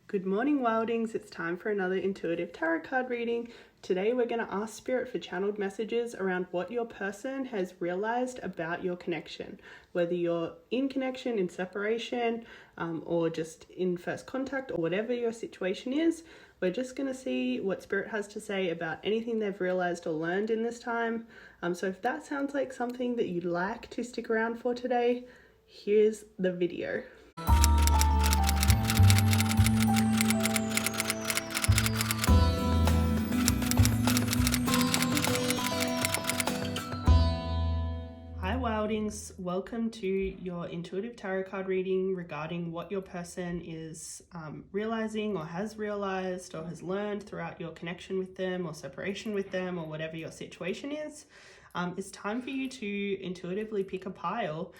Good morning, Wildings. It's time for another intuitive tarot card reading. Today we're going to ask Spirit for channeled messages around what your person has realized about your connection. Whether you're in connection, in separation, or just in first contact, or whatever your situation is, we're just going to see what Spirit has to say about anything they've realized or learned in this time. So if that sounds like something that you'd like to stick around for today, here's the video. Wildings, welcome to your intuitive tarot card reading regarding what your person is realizing or has realized or has learned throughout your connection with them or separation with them or whatever your situation is. It's time for you to intuitively pick a pile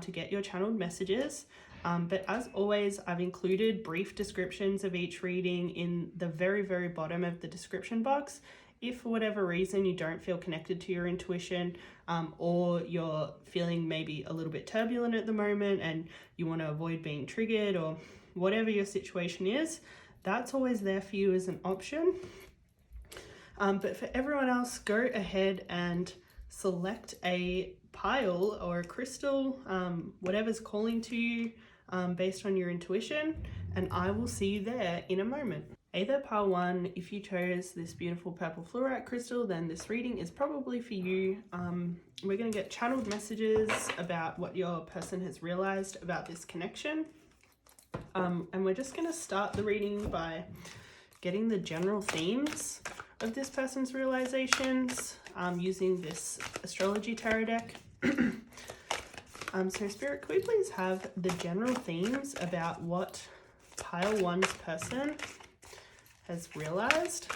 to get your channeled messages. But as always, I've included brief descriptions of each reading in the very, very bottom of the description box. If for whatever reason you don't feel connected to your intuition, or you're feeling maybe a little bit turbulent at the moment and you want to avoid being triggered or whatever your situation is, that's always there for you as an option. But for everyone else, go ahead and select a pile or a crystal, whatever's calling to you based on your intuition, and I will see you there in a moment. Either pile 1, if you chose this beautiful purple fluorite crystal, then this reading is probably for you. We're going to get channeled messages about what your person has realized about this connection. And we're just going to start the reading by getting the general themes of this person's realizations using this Astrology tarot deck. So Spirit, could we please have the general themes about what pile 1's person has realized?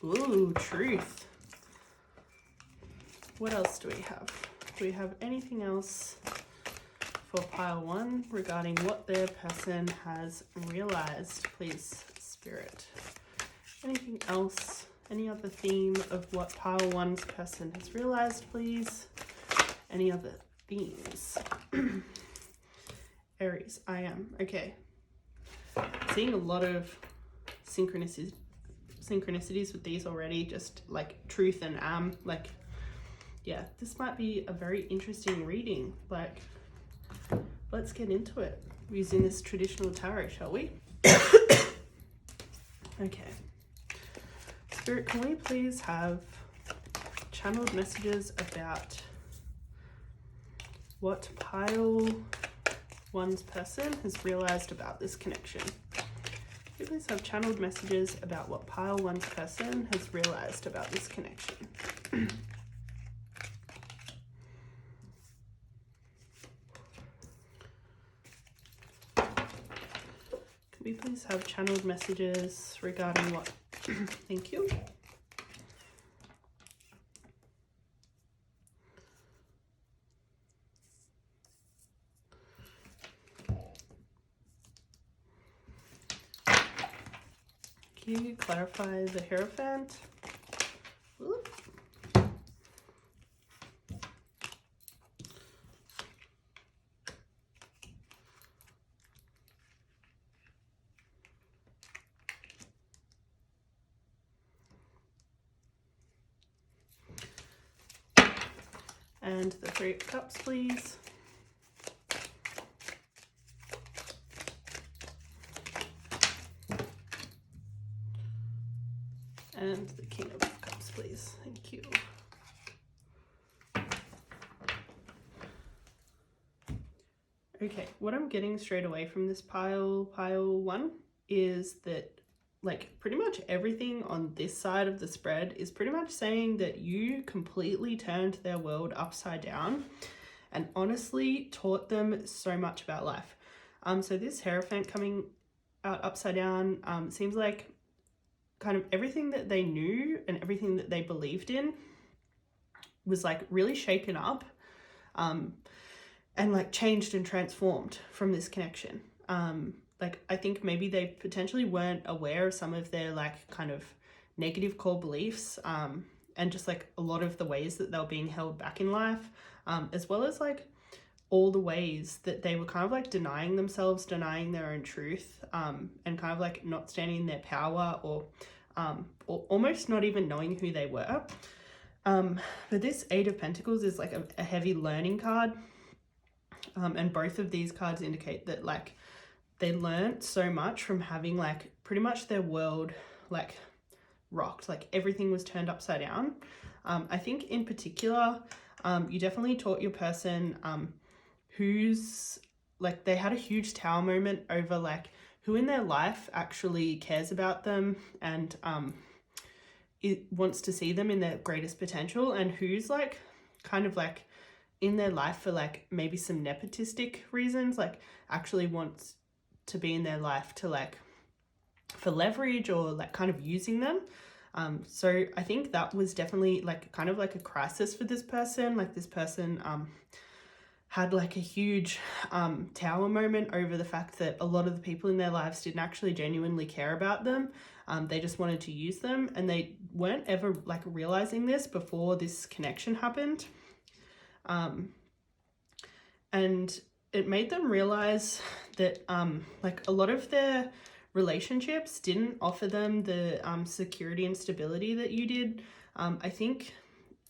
Ooh, truth. What else do we have? Do we have anything else for pile 1 regarding what their person has realized? Please, Spirit. Anything else? Any other theme of what pile 1's person has realized, please? Any other themes? Aries, I am. Okay. Seeing a lot of synchronicities with these already, just like truth and yeah, this might be a very interesting reading. Like, let's get into it using this traditional tarot, shall we? Okay, Spirit, can we please have channeled messages about what pile 1's person has realized about this connection? Can we please have channeled messages about what pile 1's person has realized about this connection? Can we please have channeled messages regarding what? Thank you. Can you clarify the Hierophant? Whoop. And the 3 of Cups, please. And the King of Cups, please. Thank you. Okay, what I'm getting straight away from this pile 1 is that, like, pretty much everything on this side of the spread is pretty much saying that you completely turned their world upside down and honestly taught them so much about life. So this Hierophant coming out upside down seems like kind of everything that they knew and everything that they believed in was like really shaken up and like changed and transformed from this connection. Like, I think maybe they potentially weren't aware of some of their like kind of negative core beliefs and just like a lot of the ways that they were being held back in life, as well as like all the ways that they were kind of like denying themselves, denying their own truth, and kind of like not standing in their power, or almost not even knowing who they were. But this Eight of Pentacles is like a heavy learning card, and both of these cards indicate that like they learned so much from having like pretty much their world like rocked, like everything was turned upside down. I think in particular, you definitely taught your person who's like, they had a huge tower moment over like who in their life actually cares about them and it wants to see them in their greatest potential, and who's like kind of like in their life for like maybe some nepotistic reasons, like actually wants to be in their life to like for leverage or like kind of using them. So I think that was definitely like kind of like a crisis for this person. Like this person had like a huge tower moment over the fact that a lot of the people in their lives didn't actually genuinely care about them. They just wanted to use them, and they weren't ever like realizing this before this connection happened. And it made them realize that like a lot of their relationships didn't offer them the security and stability that you did. I think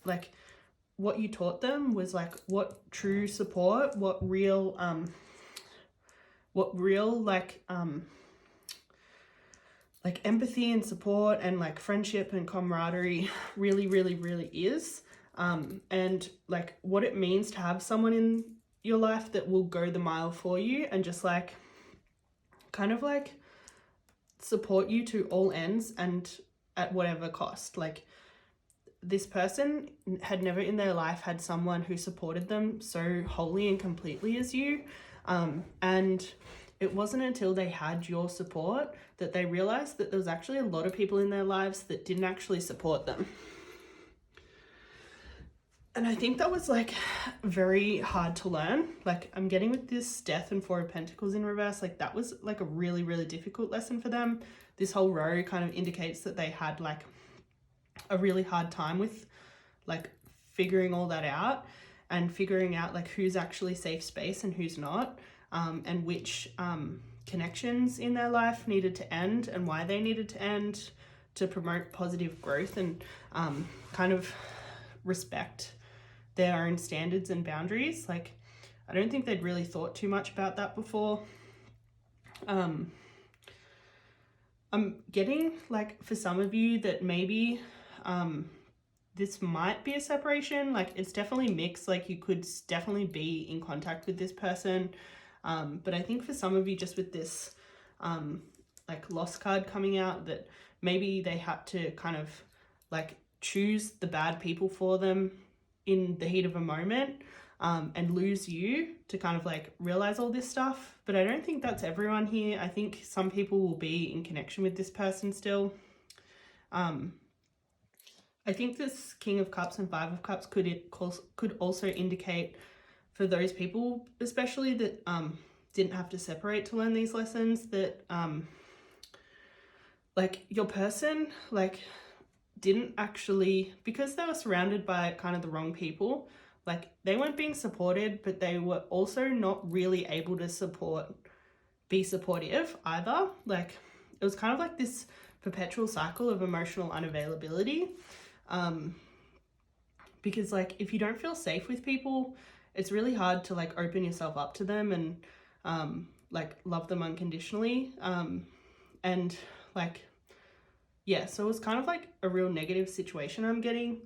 like what you taught them was like what true support, what real like empathy and support and like friendship and camaraderie really, really, really is. And like what it means to have someone in your life that will go the mile for you and just like kind of like support you to all ends and at whatever cost. Like this person had never in their life had someone who supported them so wholly and completely as you. And it wasn't until they had your support that they realized that there was actually a lot of people in their lives that didn't actually support them. And I think that was like very hard to learn. Like I'm getting with this Death and Four of Pentacles in reverse, like that was like a really, really difficult lesson for them. This whole row kind of indicates that they had like a really hard time with like figuring all that out and figuring out like who's actually safe space and who's not, and which connections in their life needed to end and why they needed to end to promote positive growth and kind of respect their own standards and boundaries. Like I don't think they'd really thought too much about that before. I'm getting like for some of you that maybe this might be a separation. Like it's definitely mixed, like you could definitely be in contact with this person, but I think for some of you just with this like loss card coming out, that maybe they had to kind of like choose the bad people for them in the heat of a moment, and lose you to kind of like realize all this stuff. But I don't think that's everyone here. I think some people will be in connection with this person still. I think this King of Cups and Five of Cups could also indicate for those people especially that didn't have to separate to learn these lessons, that like your person like didn't actually, because they were surrounded by kind of the wrong people, like they weren't being supported, but they were also not really able to be supportive either. Like it was kind of like this perpetual cycle of emotional unavailability, because like if you don't feel safe with people, it's really hard to like open yourself up to them and like love them unconditionally, and like yeah, so it was kind of like a real negative situation I'm getting.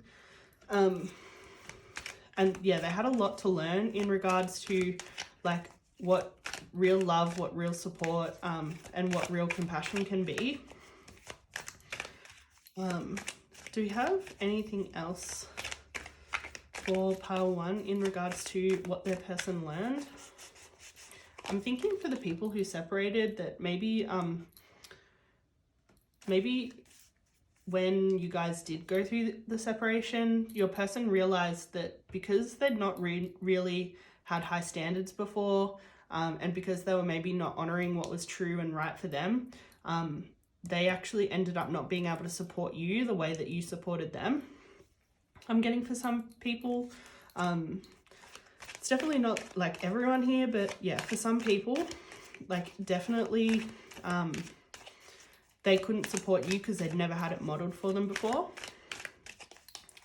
And yeah, they had a lot to learn in regards to like what real love, what real support, and what real compassion can be. Do we have anything else for pile one in regards to what their person learned? I'm thinking for the people who separated that maybe when you guys did go through the separation, your person realized that because they'd not really had high standards before, and because they were maybe not honoring what was true and right for them, they actually ended up not being able to support you the way that you supported them. I'm getting for some people. it's definitely not like everyone here, but yeah, for some people, like definitely they couldn't support you because they'd never had it modeled for them before.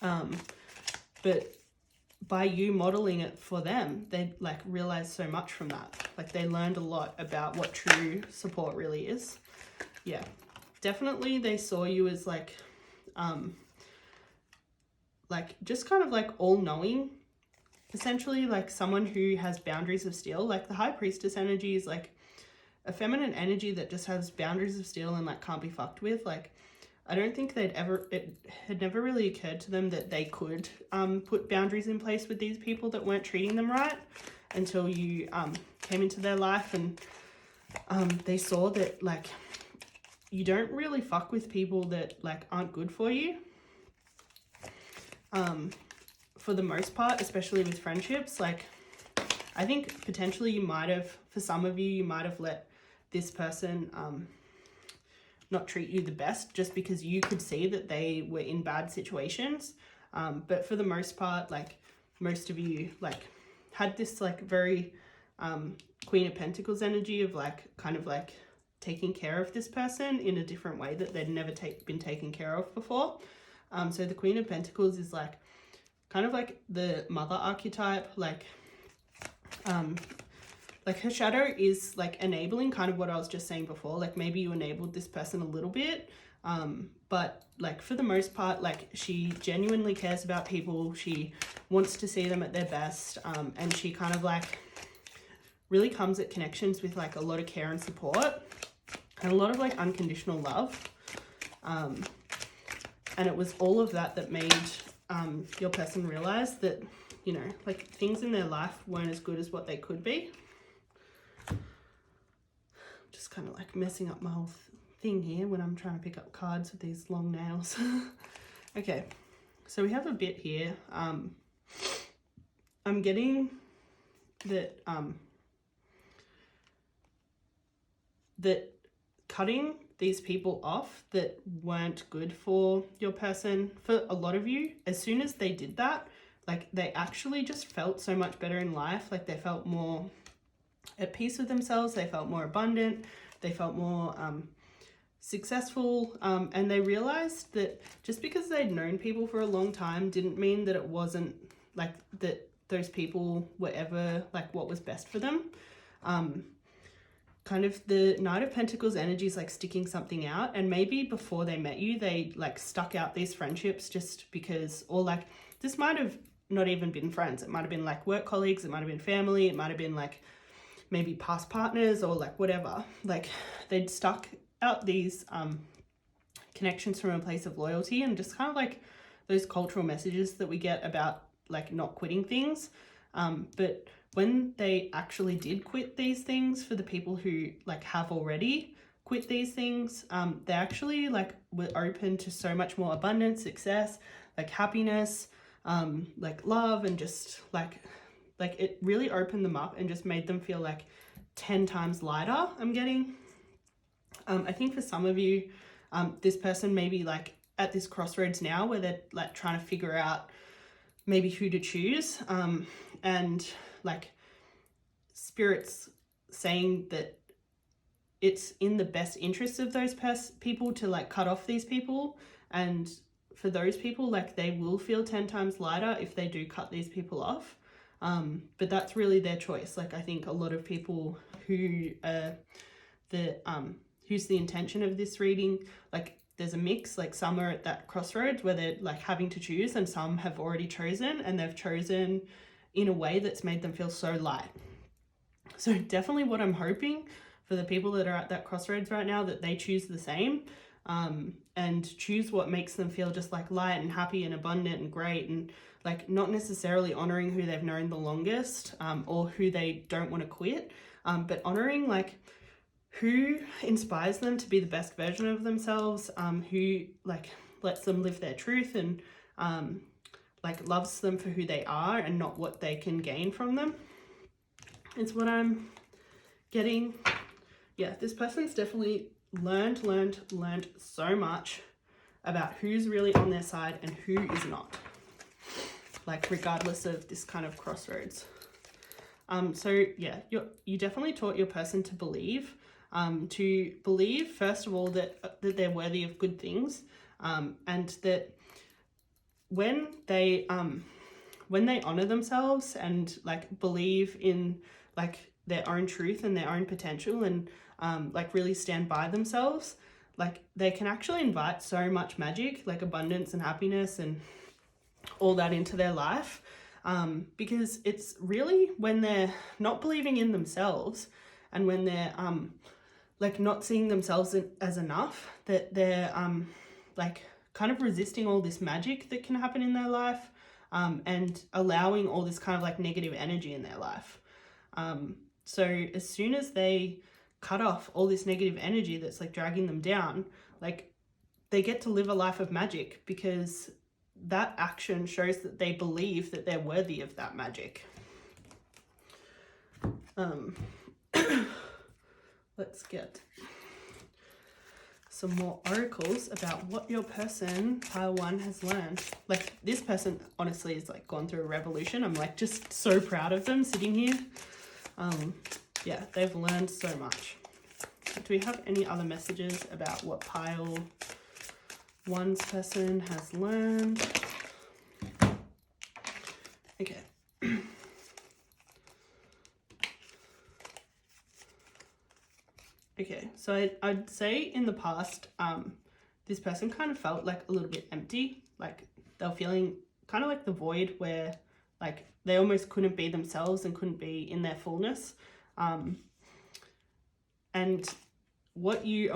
But by you modeling it for them, they like realized so much from that. Like they learned a lot about what true support really is. Yeah, definitely they saw you as like just kind of like all-knowing, essentially, like someone who has boundaries of steel. Like the High Priestess energy is like a feminine energy that just has boundaries of steel and like can't be fucked with. Like I don't think it had never really occurred to them that they could put boundaries in place with these people that weren't treating them right until you came into their life, and they saw that like you don't really fuck with people that like aren't good for you. For the most part, especially with friendships, like I think potentially you might have, for some of you might have let this person not treat you the best just because you could see that they were in bad situations. But for the most part, like most of you like had this like very Queen of Pentacles energy of like kind of like taking care of this person in a different way that they'd never been taken care of before. So the Queen of Pentacles is like kind of like the mother archetype, like her shadow is like enabling, kind of what I was just saying before. Like maybe you enabled this person a little bit, but like for the most part, like she genuinely cares about people. She wants to see them at their best, and she kind of like really comes at connections with like a lot of care and support and a lot of like unconditional love. And it was all of that that made your person realize that, you know, like things in their life weren't as good as what they could be. Just kind of like messing up my whole thing here when I'm trying to pick up cards with these long nails. Okay, so we have a bit here. I'm getting that that cutting these people off that weren't good for your person, for a lot of you, as soon as they did that, like they actually just felt so much better in life. Like they felt more at peace with themselves, they felt more abundant, they felt more successful, and they realized that just because they'd known people for a long time didn't mean that it wasn't like that those people were ever like what was best for them. Kind of the Knight of Pentacles energy is like sticking something out, and maybe before they met you they like stuck out these friendships just because, or like this might have not even been friends, it might have been like work colleagues, it might have been family, it might have been like maybe past partners or like whatever. Like they'd stuck out these connections from a place of loyalty and just kind of like those cultural messages that we get about like not quitting things. But when they actually did quit these things, for the people who like have already quit these things, they actually like were open to so much more abundance, success, like happiness, like love, and just like it really opened them up and just made them feel like 10 times lighter, I'm getting. I think for some of you, this person may be like at this crossroads now where they're like trying to figure out maybe who to choose, and like spirit's saying that it's in the best interest of those people to like cut off these people, and for those people, like they will feel 10 times lighter if they do cut these people off. But that's really their choice. Like I think a lot of people who who's the intention of this reading, like there's a mix, like some are at that crossroads where they're like having to choose, and some have already chosen, and they've chosen in a way that's made them feel so light. So definitely what I'm hoping for the people that are at that crossroads right now, that they choose the same, and choose what makes them feel just like light and happy and abundant and great, and like not necessarily honoring who they've known the longest, or who they don't want to quit, but honoring like who inspires them to be the best version of themselves, who like lets them live their truth, and like loves them for who they are and not what they can gain from them. It's what I'm getting. Yeah, this person's definitely learned so much about who's really on their side and who is not, like regardless of this kind of crossroads. So yeah, you definitely taught your person to believe first of all that they're worthy of good things, and that when they honor themselves and like believe in like their own truth and their own potential, and like really stand by themselves, like they can actually invite so much magic, like abundance and happiness and all that into their life, because it's really when they're not believing in themselves and when they're like not seeing themselves as enough, that they're like kind of resisting all this magic that can happen in their life, and allowing all this kind of like negative energy in their life. So as soon as they cut off all this negative energy that's like dragging them down, like they get to live a life of magic, because that action shows that they believe that they're worthy of that magic. Let's get some more oracles about what your person, pile 1, has learned. Like this person honestly is like gone through a revolution. I'm like just so proud of them sitting here. Yeah, they've learned so much. Do we have any other messages about what pile 1's person has learned? Okay. Okay, so I'd say in the past, this person kind of felt like a little bit empty, like they were feeling kind of like the void where like they almost couldn't be themselves and couldn't be in their fullness. And what you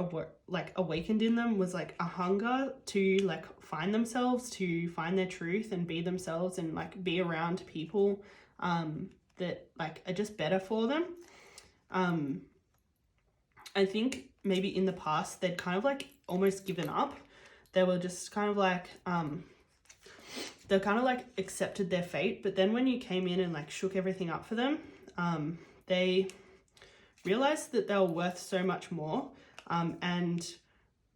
awakened in them was like a hunger to like find themselves, to find their truth and be themselves, and like be around people that like are just better for them. I think maybe in the past they'd kind of like almost given up. They were just kind of like they kind of like accepted their fate, but then when you came in and like shook everything up for them, they realized that they were worth so much more, and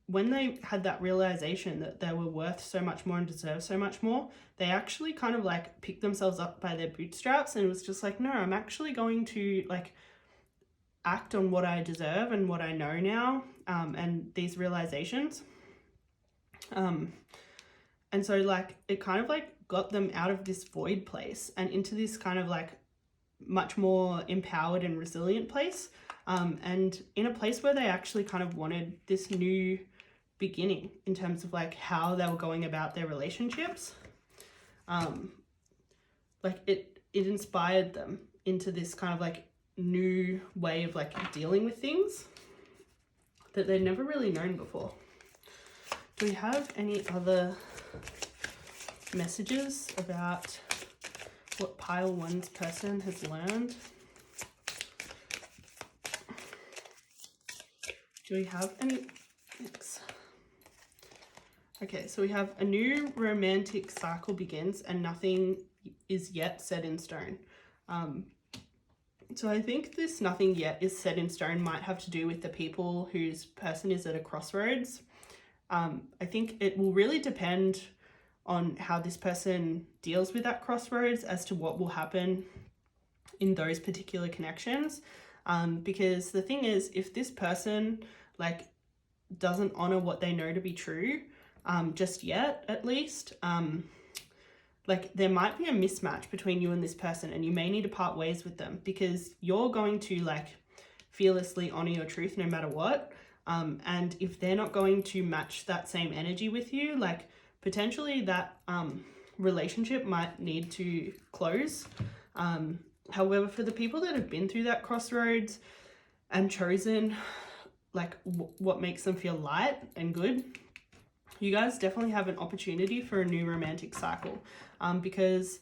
when they had that realization that they were worth so much more and deserve so much more, they actually kind of like picked themselves up by their bootstraps and was just like, no, I'm actually going to like act on what I deserve and what I know now, and these realizations. And so like it kind of like got them out of this void place and into this kind of like much more empowered and resilient place, and in a place where they actually kind of wanted this new beginning in terms of like how they were going about their relationships. Like it inspired them into this kind of like new way of like dealing with things that they'd never really known before. Do we have any other messages about what pile 1's person has learned? Do we have any? Thanks. Okay, so we have a new romantic cycle begins and nothing is yet set in stone. So I think this nothing yet is set in stone might have to do with the people whose person is at a crossroads. I think it will really depend on how this person deals with that crossroads as to what will happen in those particular connections. Because the thing is, if this person like doesn't honor what they know to be true, just yet at least, like there might be a mismatch between you and this person, and you may need to part ways with them because you're going to like fearlessly honor your truth no matter what. And if they're not going to match that same energy with you, like potentially that relationship might need to close. However, for the people that have been through that crossroads and chosen like what makes them feel light and good, you guys definitely have an opportunity for a new romantic cycle, because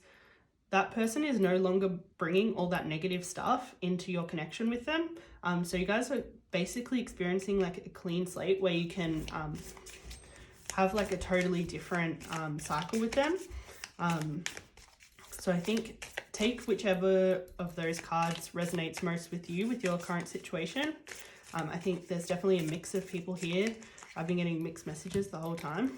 that person is no longer bringing all that negative stuff into your connection with them. So you guys are basically experiencing like a clean slate where you can have like a totally different cycle with them. So I think take whichever of those cards resonates most with you, with your current situation. I think there's definitely a mix of people here. I've been getting mixed messages the whole time.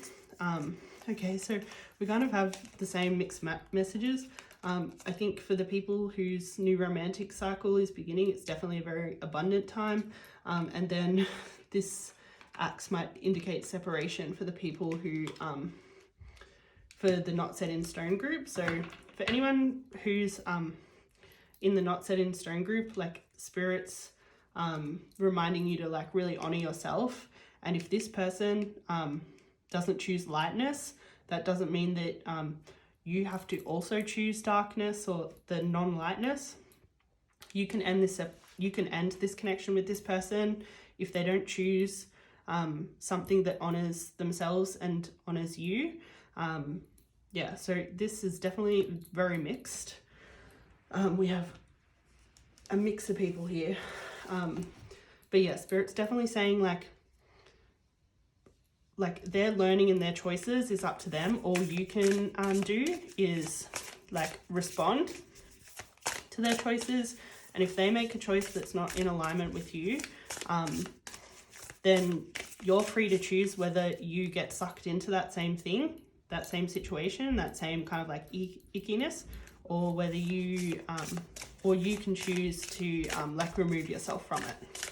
Okay, so we kind of have the same mixed messages. I think for the people whose new romantic cycle is beginning, it's definitely a very abundant time. And then this axe might indicate separation for the people who, for the not set in stone group. So for anyone who's in the not set in stone group, like spirits reminding you to like really honor yourself. And if this person doesn't choose lightness, that doesn't mean that you have to also choose darkness or the non-lightness. You can end this connection with this person if they don't choose something that honors themselves and honors you. Yeah, so this is definitely very mixed. We have a mix of people here. But yeah, Spirit's definitely saying like their learning and their choices is up to them. All you can do is like respond to their choices. And if they make a choice that's not in alignment with you, then you're free to choose whether you get sucked into that same thing, that same situation, that same kind of like ickiness, or whether you can choose to like remove yourself from it.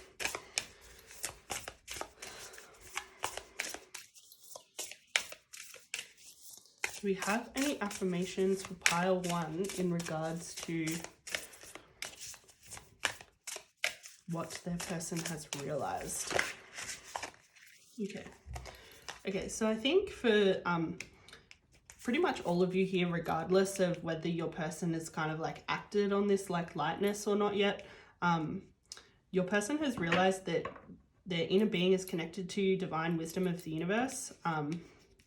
Do we have any affirmations for pile 1 in regards to what their person has realized? Okay, so I think for pretty much all of you here, regardless of whether your person has kind of like acted on this like lightness or not yet, your person has realized that their inner being is connected to divine wisdom of the universe.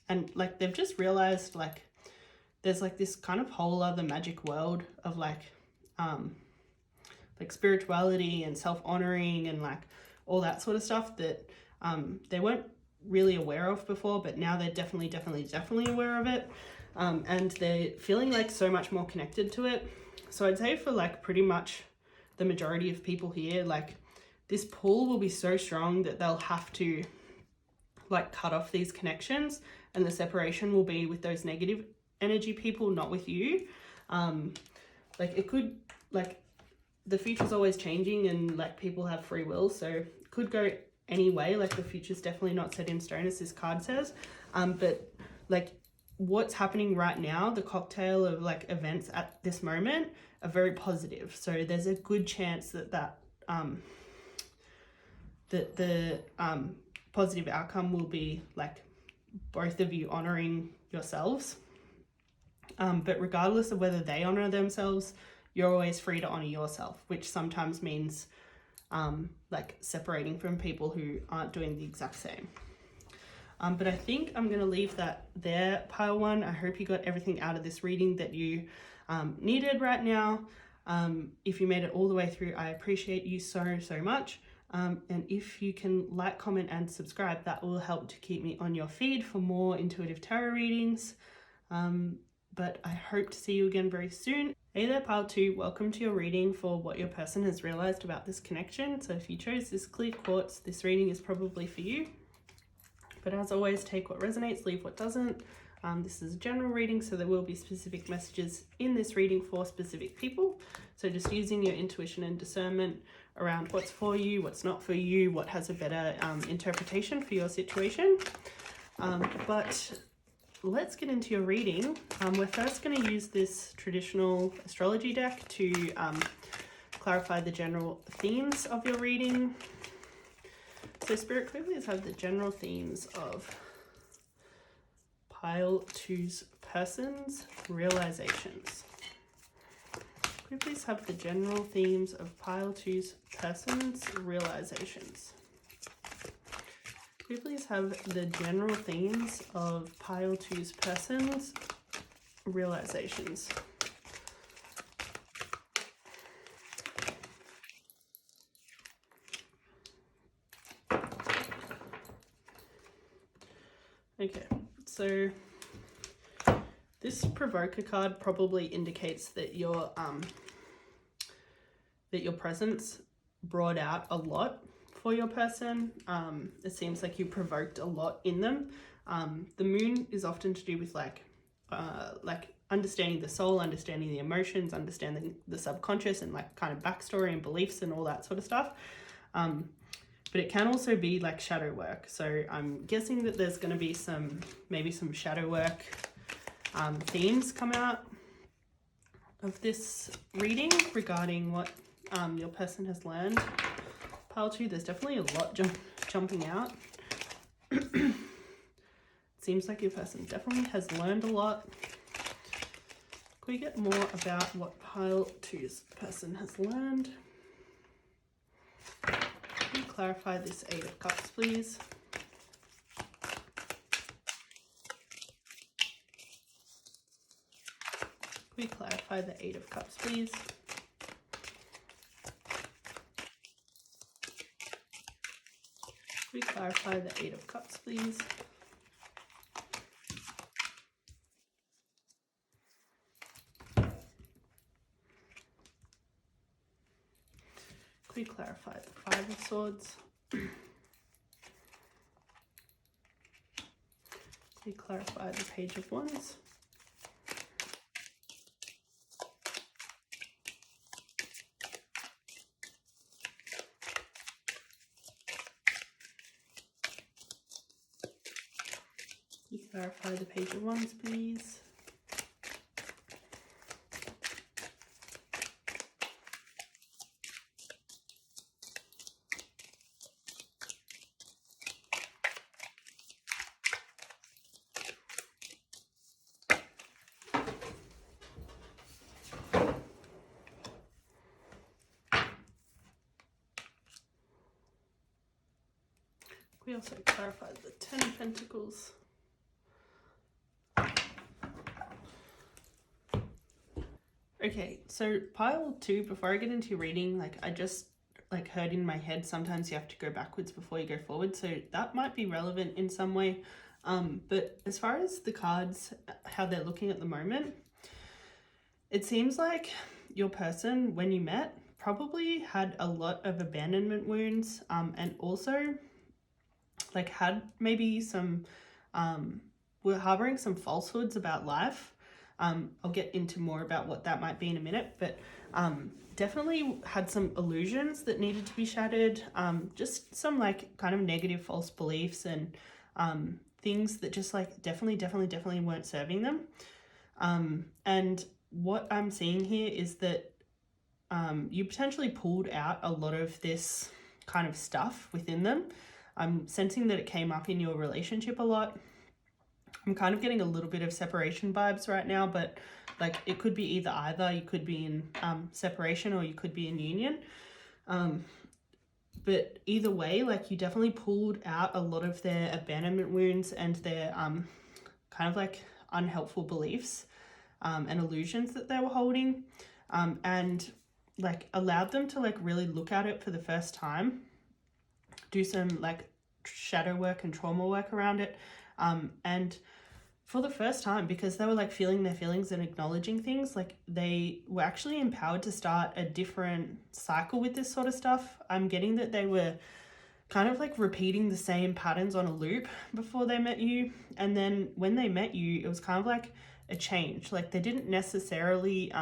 And like they've just realized like there's like this kind of whole other magic world of like spirituality and self-honoring and like all that sort of stuff that they weren't really aware of before, but now they're definitely aware of it. And they're feeling like so much more connected to it. So I'd say for like pretty much the majority of people here, like this pull will be so strong that they'll have to like cut off these connections, and the separation will be with those negative energy people, not with you. Like it could, like the future's always changing and like people have free will, so it could go any way. Like the future's definitely not set in stone, as this card says. But like what's happening right now, the cocktail of like events at this moment are very positive. So there's a good chance that the positive outcome will be like both of you honoring yourselves. But regardless of whether they honor themselves, you're always free to honor yourself, which sometimes means like separating from people who aren't doing the exact same. But I think I'm going to leave that there, pile 1. I hope you got everything out of this reading that you needed right now. If you made it all the way through, I appreciate you so much. And if you can like, comment and subscribe, that will help to keep me on your feed for more intuitive tarot readings. But I hope to see you again very soon. Hey there, pile 2, welcome to your reading for what your person has realized about this connection. So if you chose this clear quartz, this reading is probably for you. But as always, take what resonates, leave what doesn't. This is a general reading, so there will be specific messages in this reading for specific people. So just using your intuition and discernment around what's for you, what's not for you, what has a better interpretation for your situation. But let's get into your reading. We're first going to use this traditional astrology deck to clarify the general themes of your reading. So Spirit, could we please have the general themes of pile 2's person's realizations? Could we please have the general themes of pile 2's person's realizations? Could we please have the general themes of pile 2's person's realizations? Okay, so this provoker card probably indicates that your presence brought out a lot for your person. It seems like you provoked a lot in them. The moon is often to do with like understanding the soul, understanding the emotions, understanding the subconscious, and like kind of backstory and beliefs and all that sort of stuff. But it can also be like shadow work. So I'm guessing that there's going to be maybe some shadow work themes come out of this reading regarding what your person has learned. Pile 2, there's definitely a lot jumping out. Seems like your person definitely has learned a lot. Can we get more about what pile 2's person has learned? Can you clarify this 8 of Cups, please? Can we clarify the 8 of Cups, please? Can we clarify the 8 of Cups, please? Can we clarify the 5 of Swords? Can we clarify the Page of Wands? Can you clarify the Page of Wands, please? We also clarify the 10 of Pentacles. Okay, so pile 2, before I get into your reading, like I just like heard in my head, sometimes you have to go backwards before you go forward. So that might be relevant in some way. But as far as the cards, how they're looking at the moment, it seems like your person, when you met, probably had a lot of abandonment wounds, and also like had maybe some, were harboring some falsehoods about life. I'll get into more about what that might be in a minute, but definitely had some illusions that needed to be shattered, just some like kind of negative false beliefs and things that just like definitely weren't serving them. And what I'm seeing here is that you potentially pulled out a lot of this kind of stuff within them. I'm sensing that it came up in your relationship a lot. I'm kind of getting a little bit of separation vibes right now, but like it could be either. You could be in separation or you could be in union. But either way, like you definitely pulled out a lot of their abandonment wounds and their kind of like unhelpful beliefs and illusions that they were holding, and like allowed them to like really look at it for the first time, do some like shadow work and trauma work around it, and for the first time, because they were like feeling their feelings and acknowledging things, like they were actually empowered to start a different cycle with this sort of stuff. I'm getting that they were kind of like repeating the same patterns on a loop before they met you, and then when they met you, it was kind of like a change. Like they didn't necessarily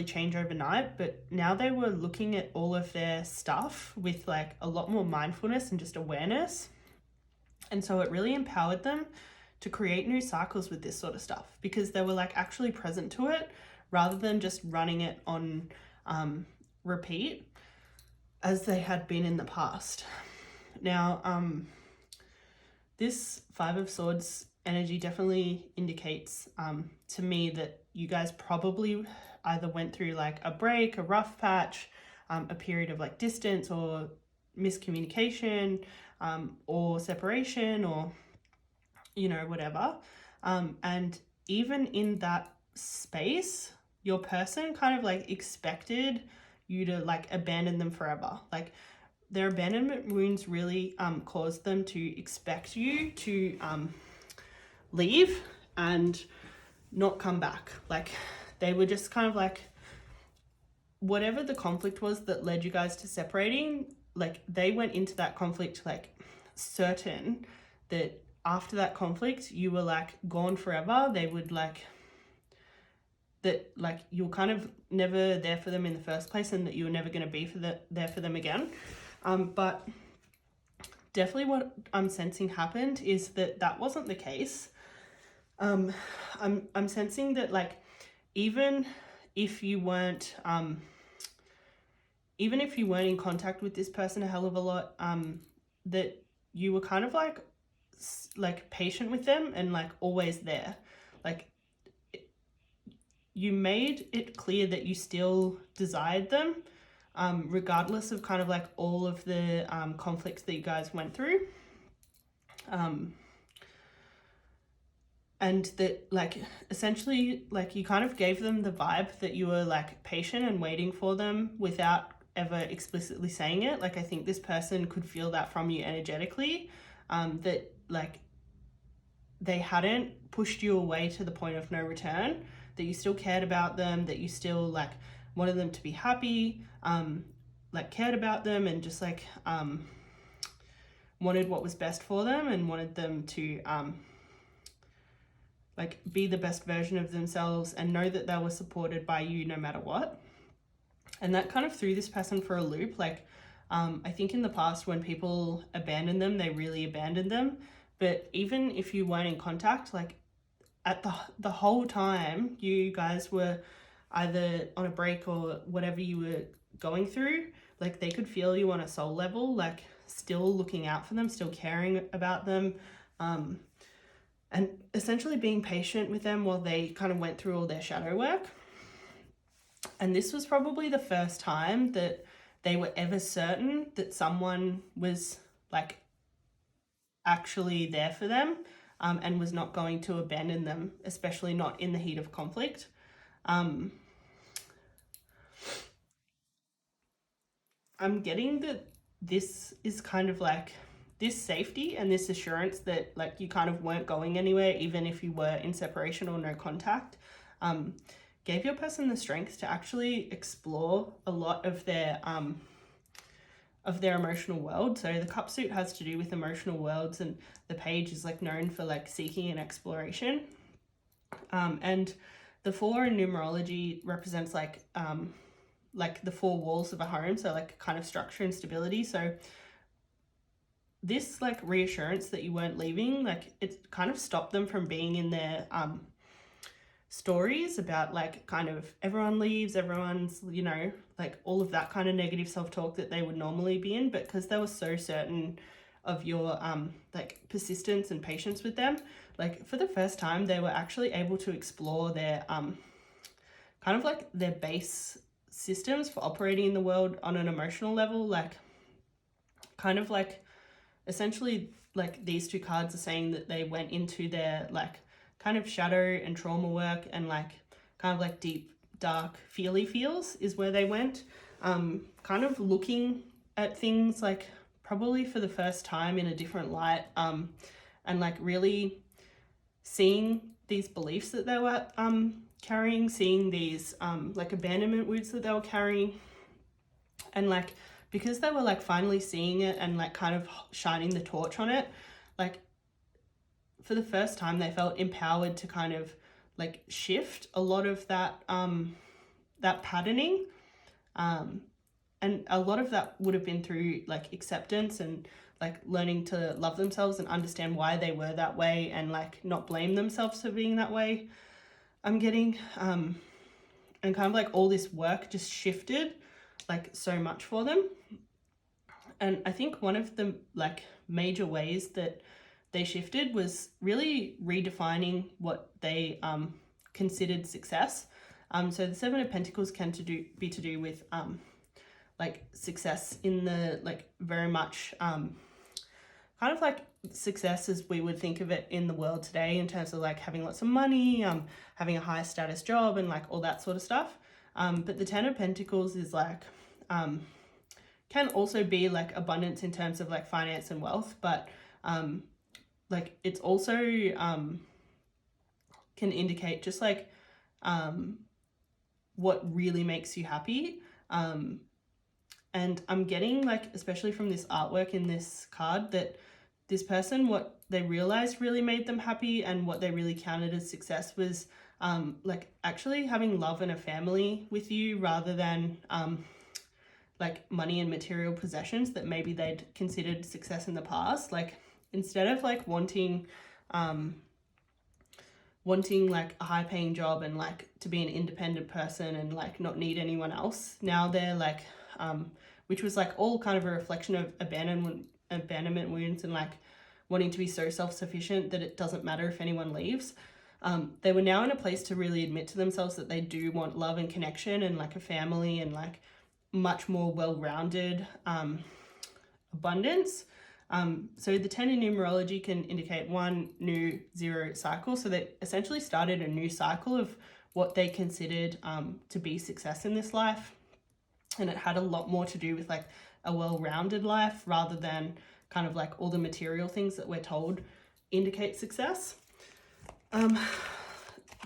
change overnight, but now they were looking at all of their stuff with like a lot more mindfulness and just awareness. And so it really empowered them to create new cycles with this sort of stuff, because they were like actually present to it rather than just running it on repeat as they had been in the past. Now, this 5 of Swords energy definitely indicates to me that you guys probably either went through like a break, a rough patch, a period of like distance or miscommunication, or separation, or you know, whatever, and even in that space, your person kind of like expected you to like abandon them forever. Like their abandonment wounds really caused them to expect you to leave and not come back. Like they were just kind of like, whatever the conflict was that led you guys to separating, like they went into that conflict like certain that after that conflict, you were like gone forever. They would like that, like you were kind of never there for them in the first place, and that you were never going to be there for them again. But definitely what I'm sensing happened is that wasn't the case. I'm sensing that like even if you weren't in contact with this person a hell of a lot, that you were kind of like patient with them and like always there. Like you made it clear that you still desired them, regardless of kind of like all of the conflicts that you guys went through. And that like essentially like you kind of gave them the vibe that you were like patient and waiting for them without ever explicitly saying it. Like I think this person could feel that from you energetically, that like they hadn't pushed you away to the point of no return, that you still cared about them, that you still like wanted them to be happy, like cared about them and just like wanted what was best for them and wanted them to like be the best version of themselves and know that they were supported by you no matter what. And that kind of threw this person for a loop. Like I think in the past when people abandoned them, they really abandoned them. But even if you weren't in contact, like at the whole time you guys were either on a break or whatever you were going through, like they could feel you on a soul level, like still looking out for them, still caring about them, and essentially being patient with them while they kind of went through all their shadow work. And this was probably the first time that they were ever certain that someone was like actually there for them, and was not going to abandon them, especially not in the heat of conflict. I'm getting that this is kind of like this safety and this assurance that like you kind of weren't going anywhere, even if you were in separation or no contact, gave your person the strength to actually explore a lot of their emotional world. So the cup suit has to do with emotional worlds, and the page is like known for like seeking and exploration. And the 4 in numerology represents like the 4 walls of a home, so like kind of structure and stability. So this like reassurance that you weren't leaving, like it kind of stopped them from being in their stories about like kind of everyone leaves, everyone's, you know, like all of that kind of negative self-talk that they would normally be in. But because they were so certain of your like persistence and patience with them, like for the first time they were actually able to explore their kind of like their base systems for operating in the world on an emotional level. Like kind of like essentially like these 2 cards are saying that they went into their like kind of shadow and trauma work, and like kind of like deep dark feely feels is where they went, kind of looking at things like probably for the first time in a different light, and like really seeing these beliefs that they were carrying, seeing these like abandonment wounds that they were carrying. And like because they were like finally seeing it and like kind of shining the torch on it, like for the first time they felt empowered to kind of like shift a lot of that that patterning, and a lot of that would have been through like acceptance and like learning to love themselves and understand why they were that way and like not blame themselves for being that way. I'm getting and kind of like all this work just shifted like so much for them. And I think one of the like major ways that they shifted was really redefining what they considered success. So the 7 of Pentacles can be to do with like success in the like very much kind of like success as we would think of it in the world today, in terms of like having lots of money, having a high status job and like all that sort of stuff. But the 10 of Pentacles is like can also be like abundance in terms of like finance and wealth, but like it's also can indicate just like what really makes you happy. And I'm getting like, especially from this artwork in this card, that this person, what they realized really made them happy and what they really counted as success was like actually having love and a family with you, rather than like money and material possessions that maybe they'd considered success in the past. Like instead of like wanting like a high paying job and like to be an independent person and like not need anyone else, now they're like which was like all kind of a reflection of abandonment wounds and like wanting to be so self-sufficient that it doesn't matter if anyone leaves. They were now in a place to really admit to themselves that they do want love and connection and like a family and like much more well-rounded abundance. So the 10 in numerology can indicate 1, new, 0 cycle. So they essentially started a new cycle of what they considered to be success in this life. And it had a lot more to do with like a well-rounded life rather than kind of like all the material things that we're told indicate success.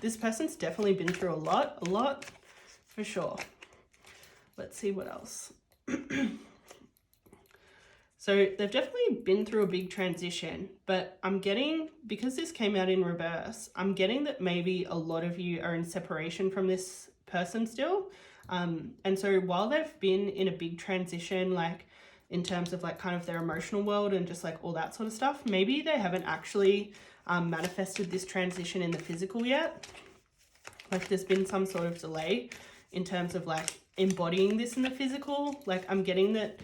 This person's definitely been through a lot for sure. Let's see what else. So they've definitely been through a big transition, but I'm getting, because this came out in reverse, I'm getting that maybe a lot of you are in separation from this person still. And so while they've been in a big transition, like in terms of like kind of their emotional world and just like all that sort of stuff, maybe they haven't actually manifested this transition in the physical yet. Like there's been some sort of delay in terms of like embodying this in the physical. Like I'm getting that,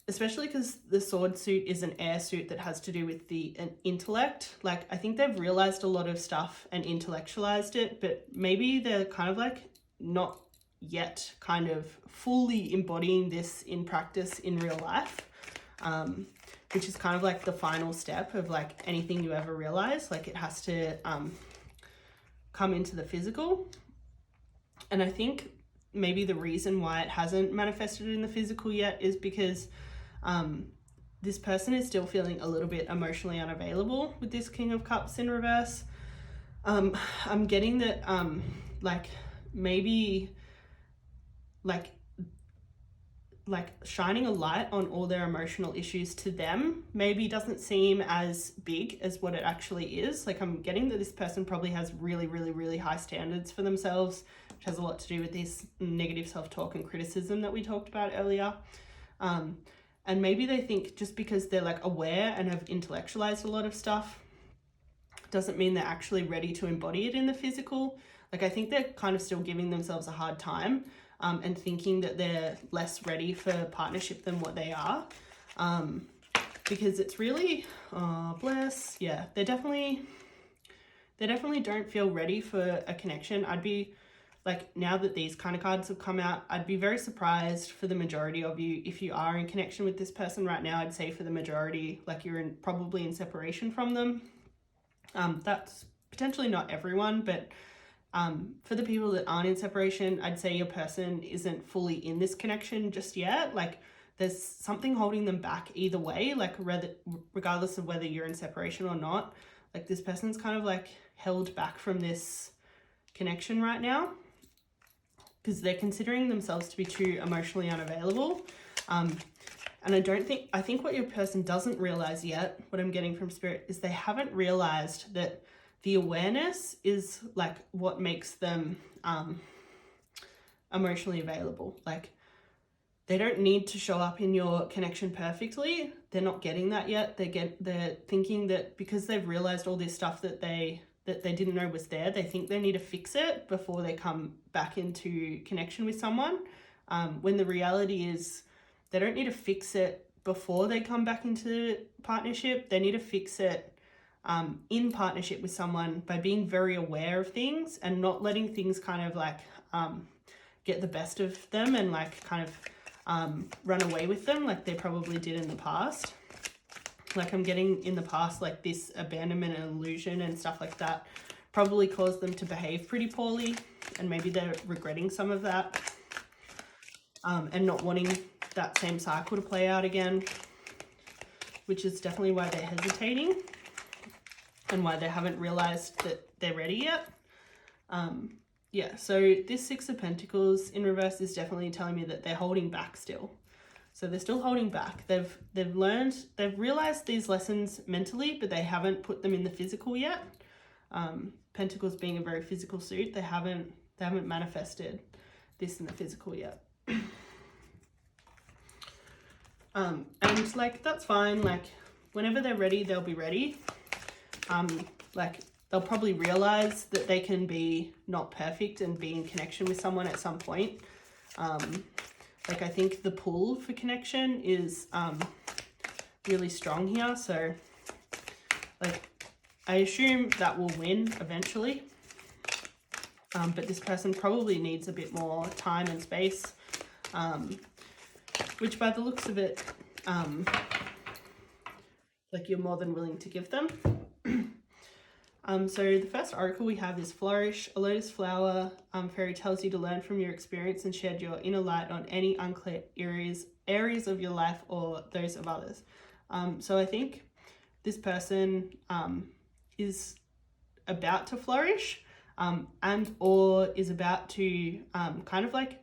especially because the sword suit is an air suit that has to do with an intellect. Like I think they've realized a lot of stuff and intellectualized it, but maybe they're kind of like not yet kind of fully embodying this in practice in real life, which is kind of like the final step of like anything you ever realize. Like it has to come into the physical. And I think maybe the reason why it hasn't manifested in the physical yet is because this person is still feeling a little bit emotionally unavailable with this King of Cups in reverse. I'm getting that like maybe like shining a light on all their emotional issues to them maybe doesn't seem as big as what it actually is. Like I'm getting that this person probably has really high standards for themselves, which has a lot to do with this negative self-talk and criticism that we talked about earlier. And maybe they think just because they're like aware and have intellectualized a lot of stuff doesn't mean they're actually ready to embody it in the physical. Like I think they're kind of still giving themselves a hard time and thinking that they're less ready for partnership than what they are. Because it's really, oh bless, yeah, they definitely don't feel ready for a connection. I'd be like, now that these kind of cards have come out, I'd be very surprised for the majority of you if you are in connection with this person right now. I'd say for the majority, like you're probably in separation from them. That's potentially not everyone, but for the people that aren't in separation, I'd say your person isn't fully in this connection just yet. Like there's something holding them back either way, like regardless of whether you're in separation or not. Like this person's kind of like held back from this connection right now because they're considering themselves to be too emotionally unavailable. And I think what your person doesn't realize yet, what I'm getting from Spirit, is they haven't realized that the awareness is like what makes them emotionally available. Like they don't need to show up in your connection perfectly. They're not getting that yet. They're thinking that because they've realized all this stuff that they didn't know was there, they think they need to fix it before they come back into connection with someone. When the reality is they don't need to fix it before they come back into partnership. They need to fix it in partnership with someone by being very aware of things and not letting things kind of like get the best of them and like kind of run away with them like they probably did in the past. Like I'm getting in the past, like this abandonment and illusion and stuff like that probably caused them to behave pretty poorly, and maybe they're regretting some of that and not wanting that same cycle to play out again, which is definitely why they're hesitating and why they haven't realized that they're ready yet. Yeah, so this Six of Pentacles in reverse is definitely telling me that they're holding back still. So they're still holding back. They've realized these lessons mentally, but they haven't put them in the physical yet. Pentacles being a very physical suit, they haven't manifested this in the physical yet. And like, that's fine. Like, whenever they're ready, they'll be ready. Like, they'll probably realize that they can be not perfect and be in connection with someone at some point. Like, I think the pull for connection is really strong here. So, like, I assume that will win eventually. But this person probably needs a bit more time and space, which by the looks of it, like, you're more than willing to give them. So the first oracle we have is Flourish. A lotus flower fairy tells you to learn from your experience and shed your inner light on any unclear areas of your life or those of others. So I think this person is about to flourish and or is about to kind of like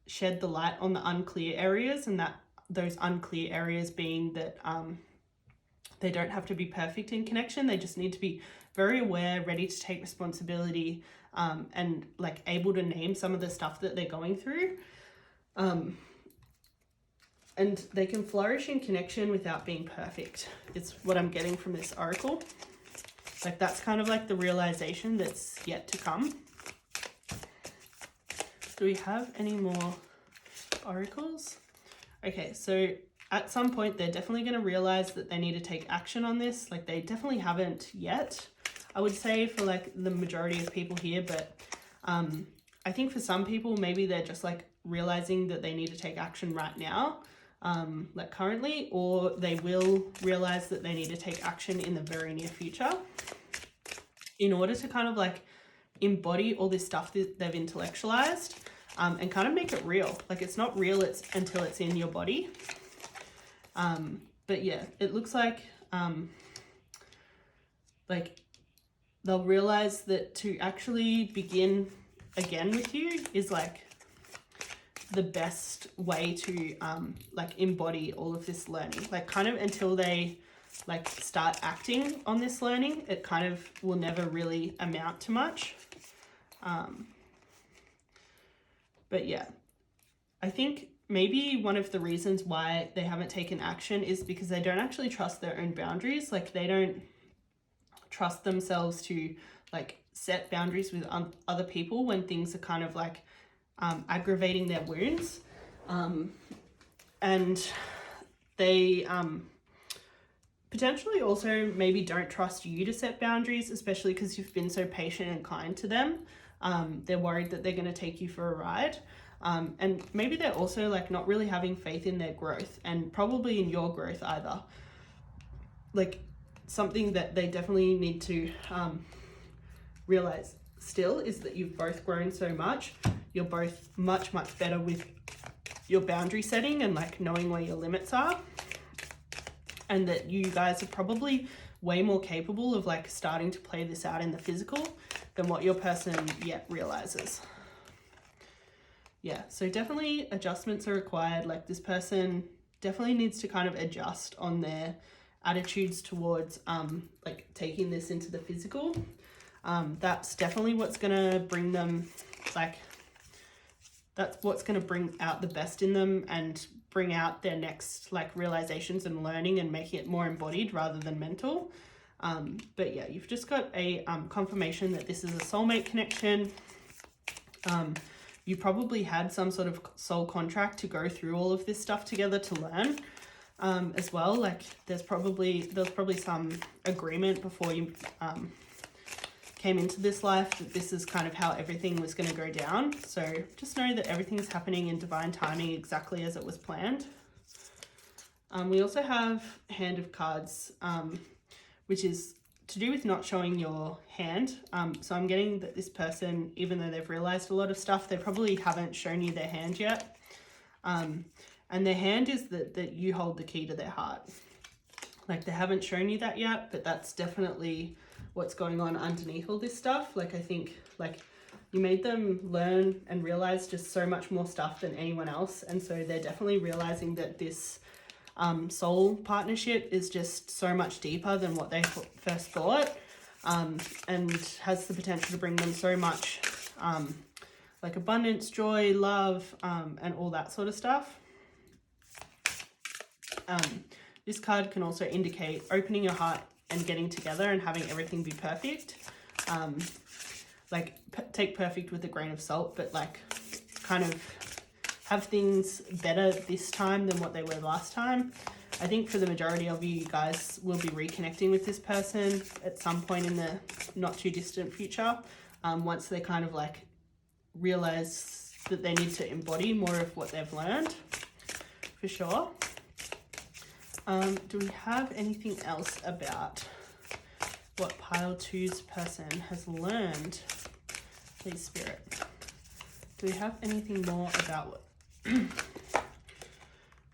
shed the light on the unclear areas, and that those unclear areas being that they don't have to be perfect in connection. They just need to be very aware, ready to take responsibility, and like able to name some of the stuff that they're going through. And they can flourish in connection without being perfect. It's what I'm getting from this oracle. Like, that's kind of like the realization that's yet to come. Do we have any more oracles? Okay, so at some point they're definitely going to realize that they need to take action on this. Like, they definitely haven't yet, I would say, for like the majority of people here. But I think for some people, maybe they're just like realizing that they need to take action right now, like currently, or they will realize that they need to take action in the very near future in order to kind of like embody all this stuff that they've intellectualized, and kind of make it real. Like, it's not real until it's in your body. But yeah, it looks like they'll realize that to actually begin again with you is like the best way to like embody all of this learning. Like, kind of until they like start acting on this learning, it kind of will never really amount to much. But yeah, I think maybe one of the reasons why they haven't taken action is because they don't actually trust their own boundaries. Like, they don't trust themselves to like set boundaries with other people when things are kind of like aggravating their wounds. And they potentially also maybe don't trust you to set boundaries, especially because you've been so patient and kind to them. They're worried that they're going to take you for a ride. And maybe they're also like not really having faith in their growth, and probably in your growth either. Like, something that they definitely need to realize still is that you've both grown so much. You're both much better with your boundary setting and like knowing where your limits are, and that you guys are probably way more capable of like starting to play this out in the physical than what your person yet realizes. Yeah, so definitely adjustments are required. Like, this person definitely needs to kind of adjust on their attitudes towards like taking this into the physical. That's definitely what's gonna bring them, like, that's what's gonna bring out the best in them and bring out their next like realizations and learning and making it more embodied rather than mental. But yeah, you've just got a confirmation that this is a soulmate connection. You probably had some sort of soul contract to go through all of this stuff together to learn as well. Like, there's probably some agreement before you came into this life that this is kind of how everything was going to go down. So just know that everything's happening in divine timing exactly as it was planned. We also have Hand of Cards, which is to do with not showing your hand. So I'm getting that this person, even though they've realized a lot of stuff, they probably haven't shown you their hand yet. And their hand is that you hold the key to their heart. Like, they haven't shown you that yet, but that's definitely what's going on underneath all this stuff. Like, I think like you made them learn and realize just so much more stuff than anyone else. And so they're definitely realizing that this soul partnership is just so much deeper than what they first thought, and has the potential to bring them so much like abundance, joy, love, and all that sort of stuff. This card can also indicate opening your heart and getting together and having everything be perfect. Like take perfect with a grain of salt, but like kind of have things better this time than what they were last time. I think for the majority of you guys will be reconnecting with this person at some point in the not too distant future, once they kind of like realize that they need to embody more of what they've learned, for sure. Do we have anything else about what pile 2's person has learned? Please, Spirit. Do we have anything more about what?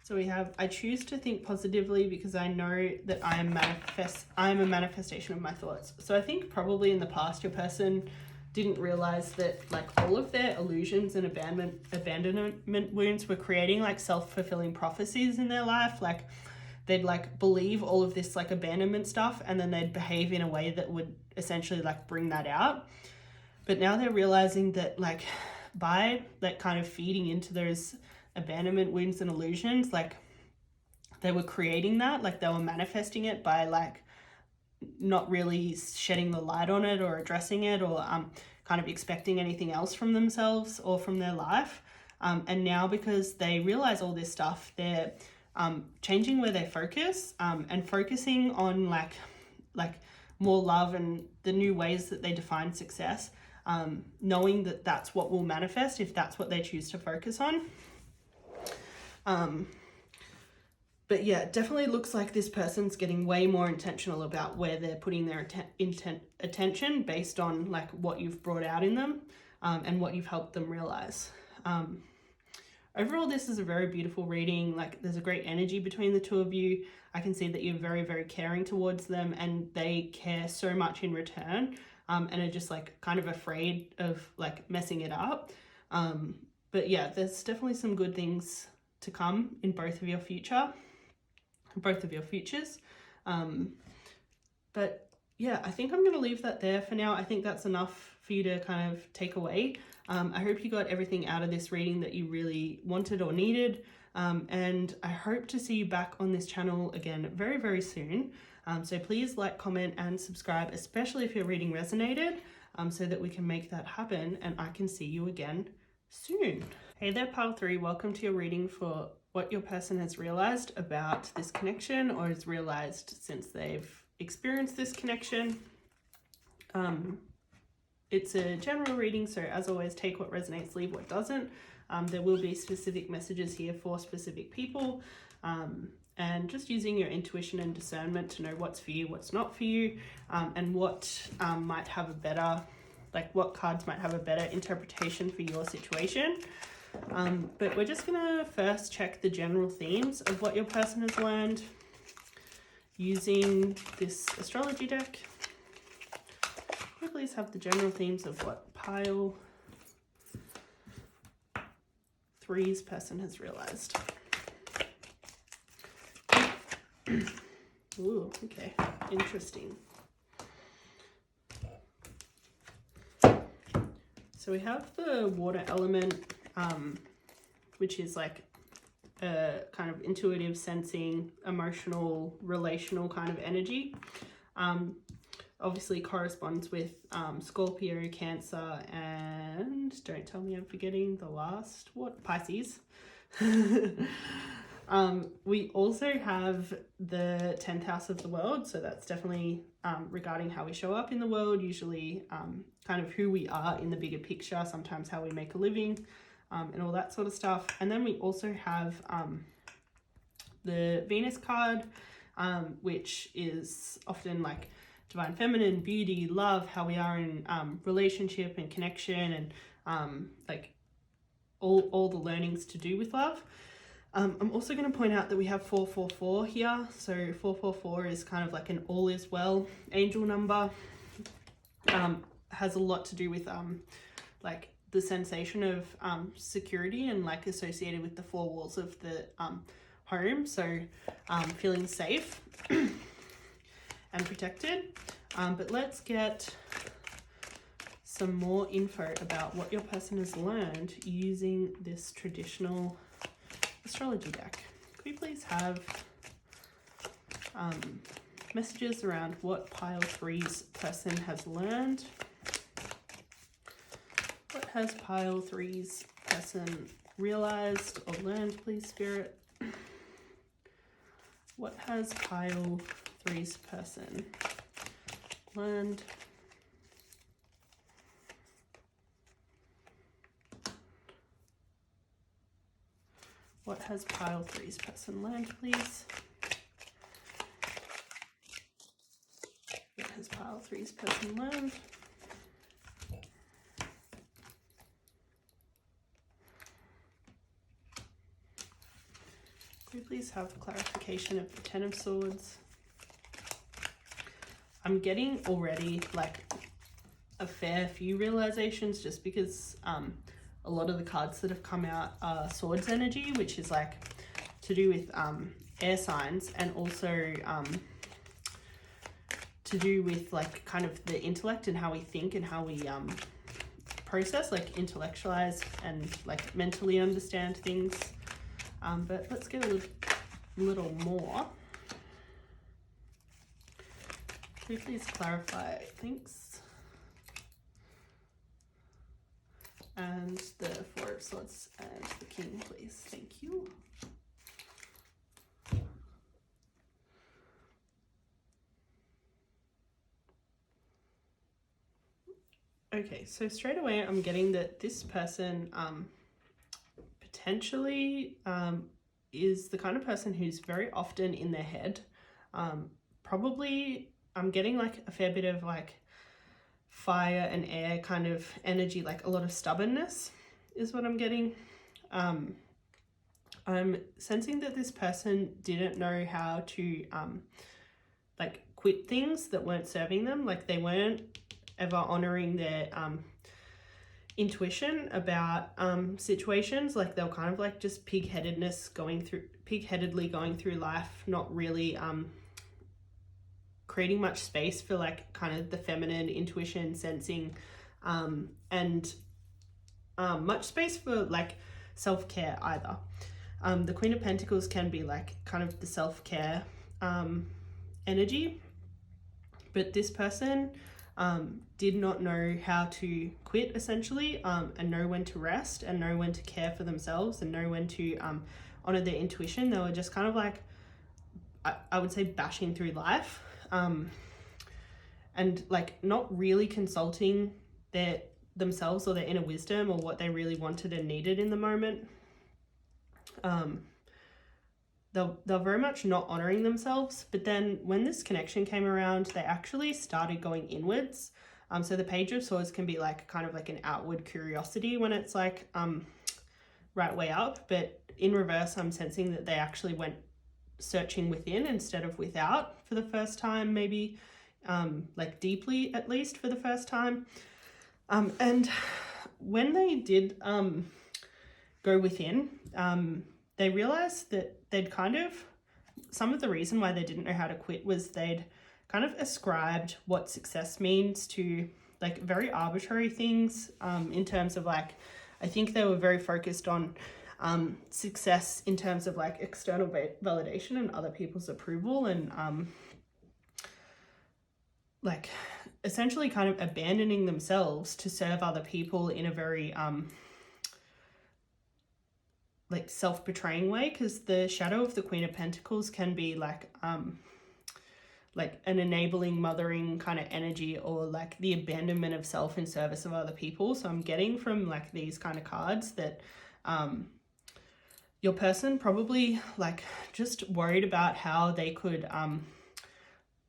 So we have, I choose to think positively because I know that I am a manifestation of my thoughts. So I think probably in the past your person didn't realize that like all of their illusions and abandonment wounds were creating like self-fulfilling prophecies in their life. Like they'd like believe all of this like abandonment stuff, and then they'd behave in a way that would essentially like bring that out. But now they're realizing that like by like kind of feeding into those abandonment wounds and illusions, like they were creating that, like they were manifesting it by like not really shedding the light on it or addressing it, or kind of expecting anything else from themselves or from their life. And now because they realize all this stuff, they're changing where they focus, and focusing on like more love and the new ways that they define success, knowing that that's what will manifest if that's what they choose to focus on. But yeah, it definitely looks like this person's getting way more intentional about where they're putting their attention based on like what you've brought out in them, and what you've helped them realize. Overall, this is a very beautiful reading. Like there's a great energy between the two of you. I can see that you're very, very caring towards them, and they care so much in return, and are just like kind of afraid of like messing it up. But yeah, there's definitely some good things to come in both of your futures. But yeah, I think I'm going to leave that there for now. I think that's enough for you to kind of take away. I hope you got everything out of this reading that you really wanted or needed. And I hope to see you back on this channel again very, very soon. So please like, comment, and subscribe, especially if your reading resonated, so that we can make that happen and I can see you again soon. Hey there, pile 3. Welcome to your reading for what your person has realized about this connection, or has realized since they've experienced this connection. It's a general reading, so as always, take what resonates, leave what doesn't. There will be specific messages here for specific people, and just using your intuition and discernment to know what's for you, what's not for you, and what might have a better, like what cards might have a better interpretation for your situation. But we're just gonna first check the general themes of what your person has learned using this astrology deck. Please have the general themes of what pile 3's person has realized. Ooh, okay, interesting. So we have the water element, which is like a kind of intuitive, sensing, emotional, relational kind of energy. Obviously corresponds with Scorpio, Cancer, and don't tell me I'm forgetting the last, what, Pisces. We also have the 10th house of the world, so that's definitely regarding how we show up in the world, usually kind of who we are in the bigger picture, sometimes how we make a living, and all that sort of stuff. And then we also have the Venus card, which is often like divine feminine, beauty, love, how we are in relationship and connection, and like all the learnings to do with love. I'm also going to point out that we have 444 here. So 444 is kind of like an all is well angel number. Has a lot to do with like the sensation of security and like associated with the four walls of the home. So feeling safe and protected. But let's get some more info about what your person has learned using this traditional astrology deck. Could we please have messages around what pile 3's person has learned? What has pile 3's person realized or learned, please, Spirit? What has pile 3's person learned? What has pile 3's person learned, please? What has pile 3's person learned? Could we please have clarification of the Ten of Swords? I'm getting already like a fair few realizations just because a lot of the cards that have come out are Swords energy, which is like to do with air signs, and also to do with like kind of the intellect and how we think and how we process, like intellectualize and like mentally understand things. But let's get a little more. Could you please clarify? Thanks. And the Four of Swords and the King, please. Thank you. Okay, so straight away I'm getting that this person potentially is the kind of person who's very often in their head. Probably I'm getting like a fair bit of like fire and air kind of energy, like a lot of stubbornness is what I'm getting. I'm sensing that this person didn't know how to like quit things that weren't serving them. Like they weren't ever honoring their intuition about situations. Like they were kind of like just pig-headedly going through life, not really creating much space for like kind of the feminine intuition, sensing, and much space for like self-care either. The Queen of Pentacles can be like kind of the self-care energy, but this person did not know how to quit essentially, and know when to rest and know when to care for themselves and know when to honor their intuition. They were just kind of like, I would say, bashing through life, and like not really consulting themselves or their inner wisdom or what they really wanted and needed in the moment. They're very much not honoring themselves. But then when this connection came around, they actually started going inwards. So the Page of Swords can be like kind of like an outward curiosity when it's like right way up, but in reverse I'm sensing that they actually went searching within instead of without for the first time, maybe like deeply, at least for the first time. And when they did go within, they realized that they'd kind of, some of the reason why they didn't know how to quit was they'd kind of ascribed what success means to like very arbitrary things, in terms of like, I think they were very focused on success in terms of like external validation and other people's approval, and like essentially kind of abandoning themselves to serve other people in a very like self-betraying way, because the shadow of the Queen of Pentacles can be like an enabling, mothering kind of energy, or like the abandonment of self in service of other people. So I'm getting from like these kind of cards that your person probably like just worried about how they could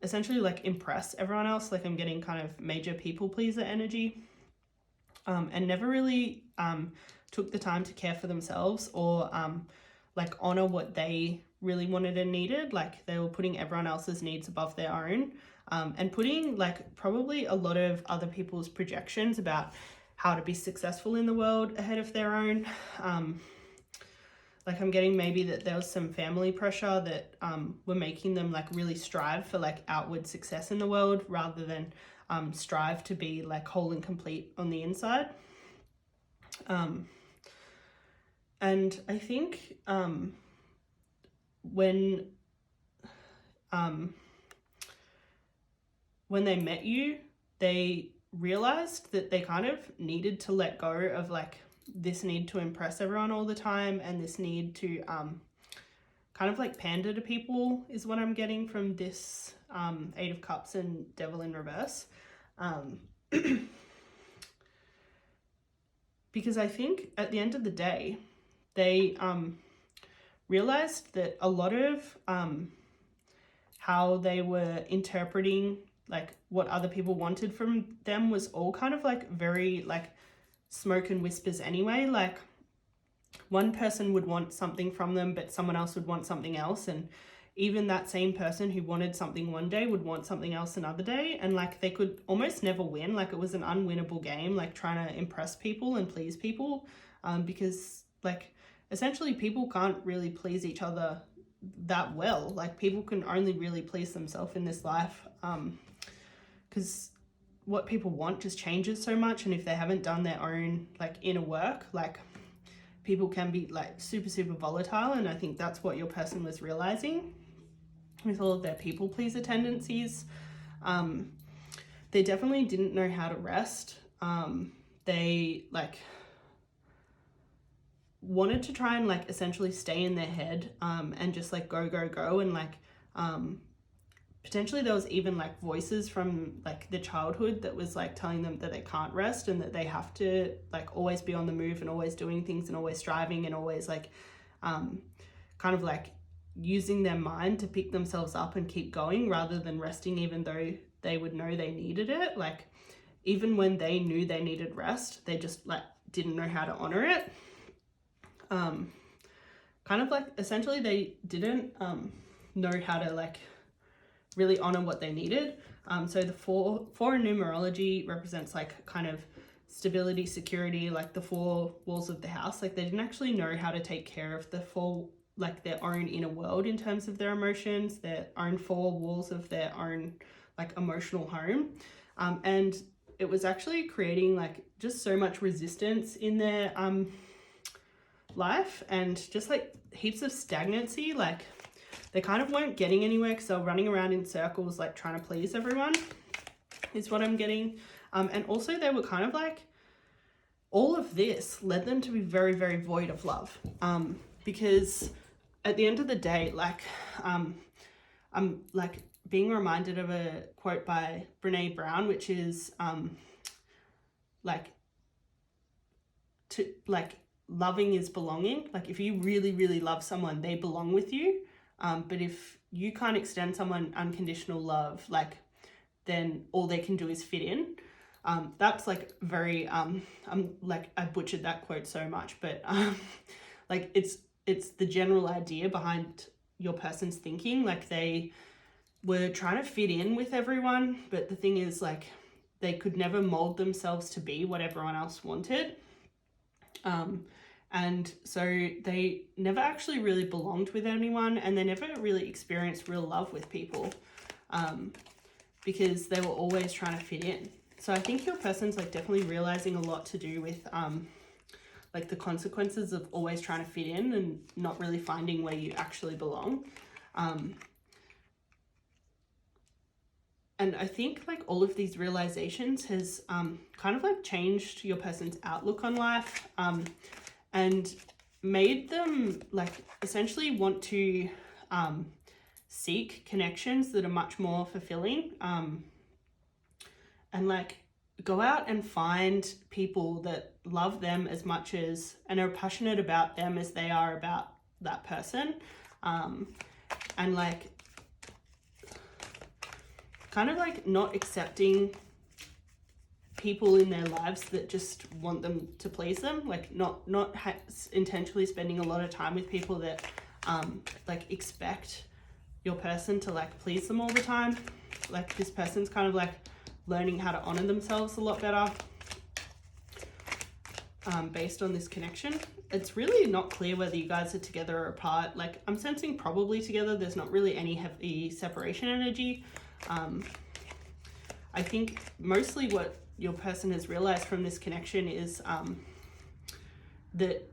essentially like impress everyone else. Like I'm getting kind of major people pleaser energy, and never really took the time to care for themselves or like honor what they really wanted and needed. Like they were putting everyone else's needs above their own, and putting like probably a lot of other people's projections about how to be successful in the world ahead of their own. Like I'm getting maybe that there was some family pressure that were making them like really strive for like outward success in the world rather than strive to be like whole and complete on the inside. And I think when they met you, they realized that they kind of needed to let go of like this need to impress everyone all the time and this need to kind of like pander to people is what I'm getting from this Eight of Cups and Devil in reverse. Because I think at the end of the day, they realized that a lot of how they were interpreting like what other people wanted from them was all kind of like very like smoke and whispers anyway. Like one person would want something from them, but someone else would want something else. And even that same person who wanted something one day would want something else another day. And like they could almost never win. Like it was an unwinnable game, like trying to impress people and please people. Because like essentially people can't really please each other that well. Like people can only really please themselves in this life. Because what people want just changes so much, and if they haven't done their own like inner work, like people can be like super volatile. And I think that's what your person was realizing with all of their people pleaser tendencies. They definitely didn't know how to rest. They like wanted to try and like essentially stay in their head and just like go and like potentially there was even like voices from like the childhood that was like telling them that they can't rest and that they have to like always be on the move and always doing things and always striving and always like kind of like using their mind to pick themselves up and keep going rather than resting, even though they would know they needed it. Like even when they knew they needed rest, they just like didn't know how to honor it. Kind of like essentially they didn't know how to like really honor what they needed. So the four in numerology represents like kind of stability, security, like the four walls of the house. Like they didn't actually know how to take care of the four, like their own inner world in terms of their emotions, their own four walls of their own like emotional home. And it was actually creating like just so much resistance in their life and just like heaps of stagnancy. Like they kind of weren't getting anywhere because they were running around in circles like trying to please everyone is what I'm getting. And also they were kind of like, all of this led them to be very void of love, because at the end of the day, like I'm like being reminded of a quote by Brene Brown, which is loving is belonging. Like if you really love someone, they belong with you. But if you can't extend someone unconditional love, like then all they can do is fit in. That's like very like I butchered that quote so much, but like it's the general idea behind your person's thinking. Like they were trying to fit in with everyone, but the thing is like they could never mold themselves to be what everyone else wanted. And so they never actually really belonged with anyone, and they never really experienced real love with people, because they were always trying to fit in. So I think your person's like definitely realizing a lot to do with like the consequences of always trying to fit in and not really finding where you actually belong. And I think like all of these realizations has kind of like changed your person's outlook on life, and made them like essentially want to seek connections that are much more fulfilling, and like go out and find people that love them as much as and are passionate about them as they are about that person, and like kind of like not accepting people in their lives that just want them to please them, like not intentionally spending a lot of time with people that like expect your person to like please them all the time. Like this person's kind of like learning how to honor themselves a lot better. based on this connection. It's really not clear whether you guys are together or apart. Like, I'm sensing probably together. There's not really any heavy separation energy. I think mostly what your person has realized from this connection is that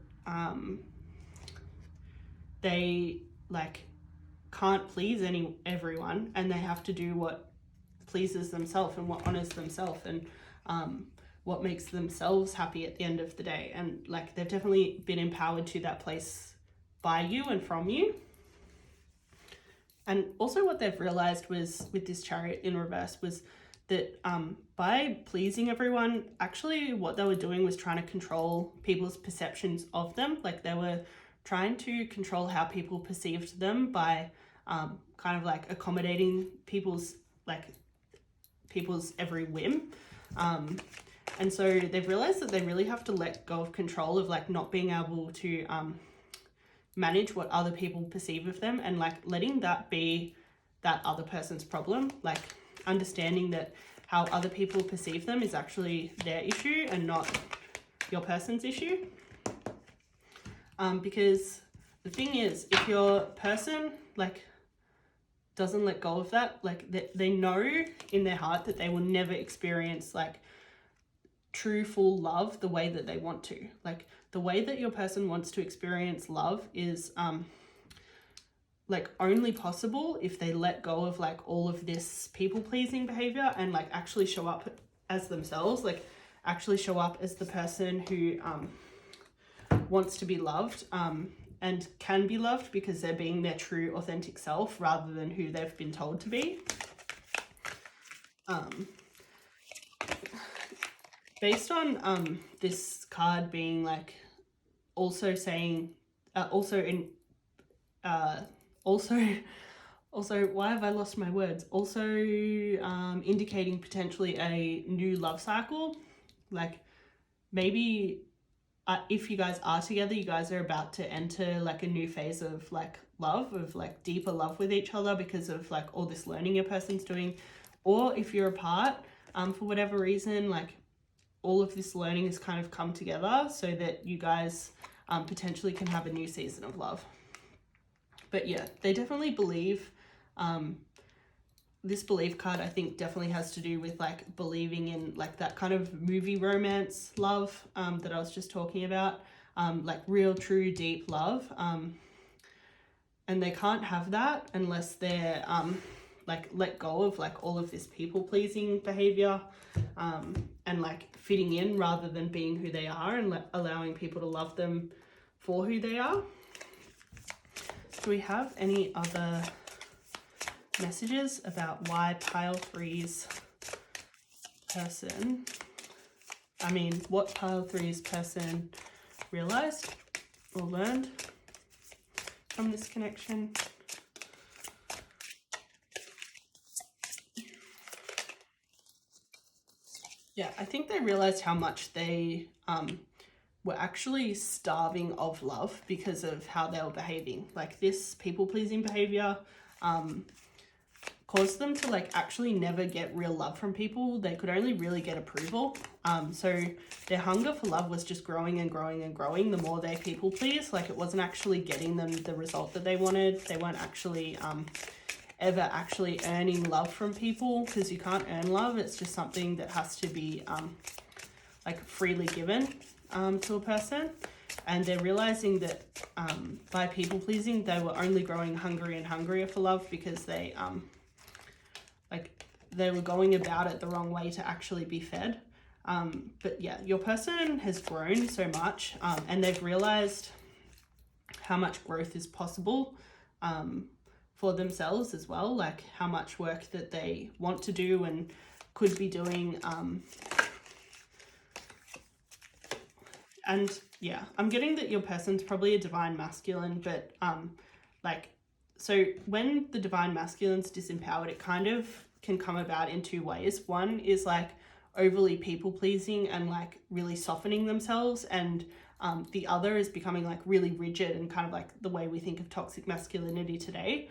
they like can't please everyone, and they have to do what pleases themselves and what honors themselves, and what makes themselves happy at the end of the day. And like, they've definitely been empowered to that place by you and from you. And also what they've realized was, with this Chariot in reverse, was that by pleasing everyone, actually what they were doing was trying to control people's perceptions of them. Like, they were trying to control how people perceived them by kind of like accommodating people's every whim. And so they've realized that they really have to let go of control of like not being able to manage what other people perceive of them, and like letting that be that other person's problem. Like, understanding that how other people perceive them is actually their issue and not your person's issue. Because the thing is, if your person like doesn't let go of that, like they know in their heart that they will never experience like true full love the way that they want to. Like, the way that your person wants to experience love is like only possible if they let go of like all of this people pleasing behavior and like actually show up as themselves, like actually show up as the person who wants to be loved and can be loved because they're being their true authentic self rather than who they've been told to be. Based on this card being like also saying also why have I lost my words? Also indicating potentially a new love cycle. Like, maybe if you guys are together, you guys are about to enter like a new phase of like love, of like deeper love with each other because of like all this learning your person's doing. Or if you're apart, for whatever reason, like all of this learning has kind of come together so that you guys potentially can have a new season of love. But yeah, they definitely believe, this belief card I think definitely has to do with like believing in like that kind of movie romance love that I was just talking about, like real, true, deep love. And they can't have that unless they're like let go of like all of this people pleasing behavior and like fitting in rather than being who they are, and allowing people to love them for who they are. Do we have any other messages about why pile 3's person, what pile 3's person realized or learned from this connection? Yeah, I think they realized how much they were actually starving of love because of how they were behaving. Like, this people-pleasing behavior caused them to like actually never get real love from people. They could only really get approval. So their hunger for love was just growing and growing and growing the more they people pleased. Like, it wasn't actually getting them the result that they wanted. They weren't actually ever actually earning love from people, because you can't earn love. It's just something that has to be like freely given to a person. And they're realizing that by people pleasing, they were only growing hungrier and hungrier for love, because they were going about it the wrong way to actually be fed. But yeah, your person has grown so much, and they've realized how much growth is possible for themselves as well, like how much work that they want to do and could be doing. And yeah, I'm getting that your person's probably a divine masculine, but so when the divine masculine's disempowered, it kind of can come about in two ways. One is like overly people pleasing and like really softening themselves, and the other is becoming like really rigid and kind of like the way we think of toxic masculinity today.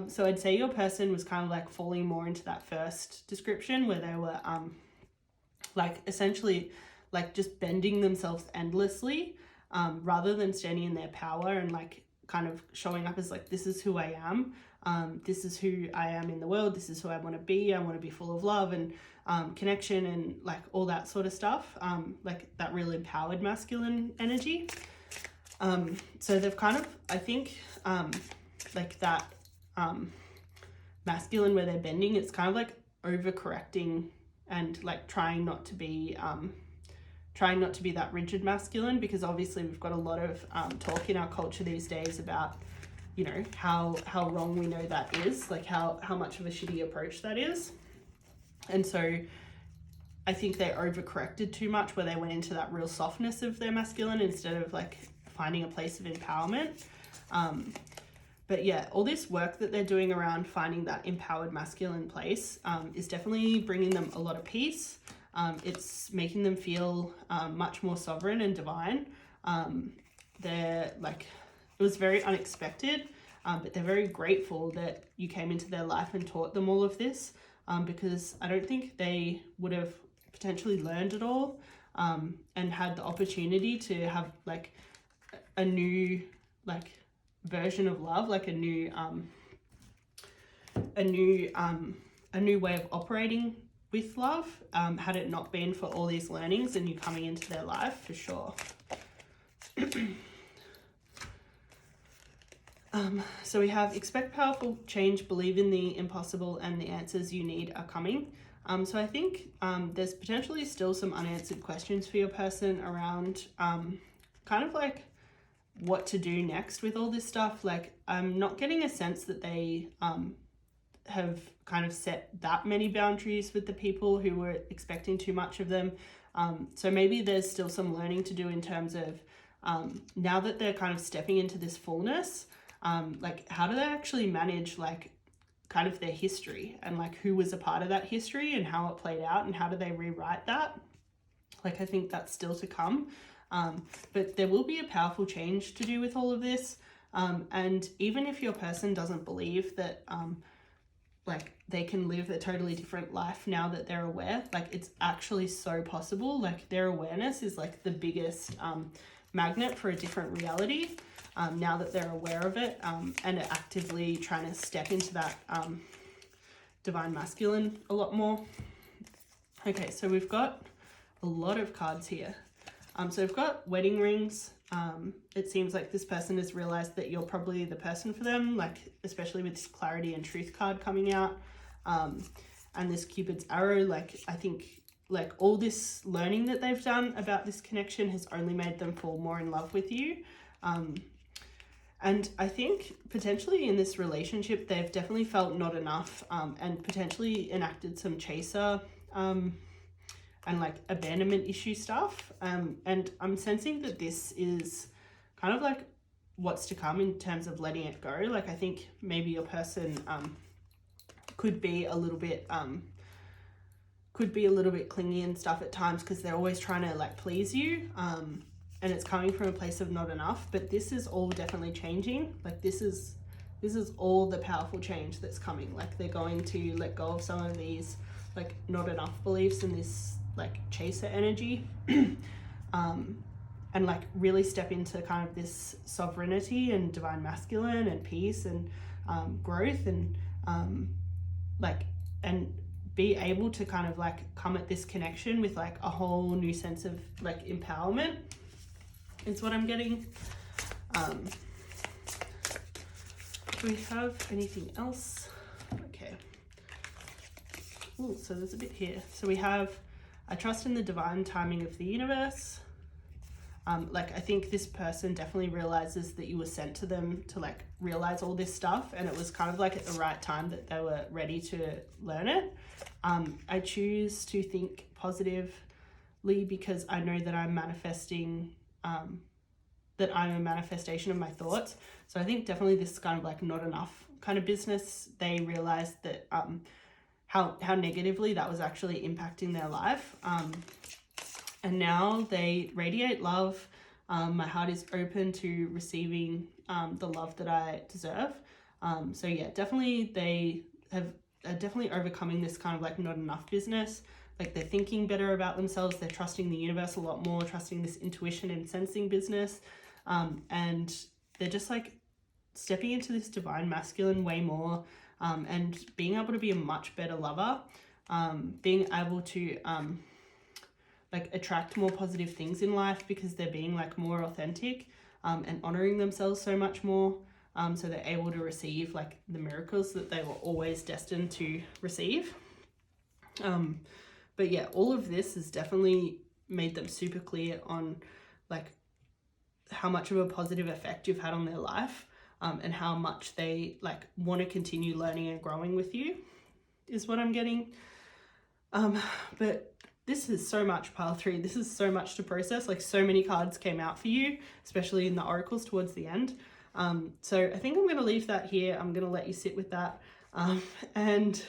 So I'd say your person was kind of like falling more into that first description, where they were like essentially like just bending themselves endlessly, rather than standing in their power and like kind of showing up as like, this is who I am. This is who I am in the world. This is who I want to be. I want to be full of love and connection and like all that sort of stuff. Like that real empowered masculine energy. So they've kind of, I think, like that masculine where they're bending, it's kind of like overcorrecting and like trying not to be that rigid masculine, because obviously we've got a lot of talk in our culture these days about, you know, how wrong we know that is, like how much of a shitty approach that is. And so I think they overcorrected too much, where they went into that real softness of their masculine instead of like finding a place of empowerment. But yeah, all this work that they're doing around finding that empowered masculine place is definitely bringing them a lot of peace. It's making them feel much more sovereign and divine. They're like, it was very unexpected, but they're very grateful that you came into their life and taught them all of this, because I don't think they would have potentially learned it all and had the opportunity to have like a new like version of love, like a new way of operating with love, had it not been for all these learnings and you coming into their life, for sure. So we have expect powerful change, believe in the impossible, and the answers you need are coming. So I think there's potentially still some unanswered questions for your person around kind of like what to do next with all this stuff. Like, I'm not getting a sense that they have kind of set that many boundaries with the people who were expecting too much of them. So maybe there's still some learning to do in terms of now that they're kind of stepping into this fullness, like how do they actually manage like kind of their history and like who was a part of that history and how it played out and how do they rewrite that? Like, I think that's still to come. But there will be a powerful change to do with all of this. And even if your person doesn't believe that like they can live a totally different life now that they're aware, like it's actually so possible. Like their awareness is like the biggest magnet for a different reality now that they're aware of it and are actively trying to step into that divine masculine a lot more. Okay, so we've got a lot of cards here. So we've got wedding rings. It seems like this person has realized that you're probably the person for them, like especially with this clarity and truth card coming out. And this Cupid's arrow, like I think like all this learning that they've done about this connection has only made them fall more in love with you. And I think potentially in this relationship, they've definitely felt not enough and potentially enacted some chaser and like abandonment issue stuff. And I'm sensing that this is kind of like what's to come in terms of letting it go. Like I think maybe your person could be a little bit clingy and stuff at times because they're always trying to like please you. And it's coming from a place of not enough, but this is all definitely changing. Like this is all the powerful change that's coming. Like they're going to let go of some of these like not enough beliefs and this like chaser energy and like really step into kind of this sovereignty and divine masculine and peace and growth and like and be able to kind of like come at this connection with like a whole new sense of like empowerment is what I'm getting. Do we have anything else? Okay. Ooh, so there's a bit here. So we have, I trust in the divine timing of the universe. Like I think this person definitely realizes that you were sent to them to like realize all this stuff, and it was kind of like at the right time that they were ready to learn it. I choose to think positively because I know that I'm manifesting, that I'm a manifestation of my thoughts. So I think definitely this is kind of like not enough kind of business. They realized that how negatively that was actually impacting their life. And now they radiate love. My heart is open to receiving the love that I deserve. So yeah, definitely they are definitely overcoming this kind of like not enough business. like they're thinking better about themselves, they're trusting the universe a lot more, trusting this intuition and sensing business, and they're just like stepping into this divine masculine way more, and being able to be a much better lover, being able to like attract more positive things in life because they're being like more authentic, and honoring themselves so much more, so they're able to receive like the miracles that they were always destined to receive. But yeah, all of this has definitely made them super clear on like how much of a positive effect you've had on their life, and how much they like want to continue learning and growing with you is what I'm getting. But this is so much, pile 3. This is so much to process. Like, so many cards came out for you, especially in the oracles towards the end. So I think I'm going to leave that here. I'm going to let you sit with that. And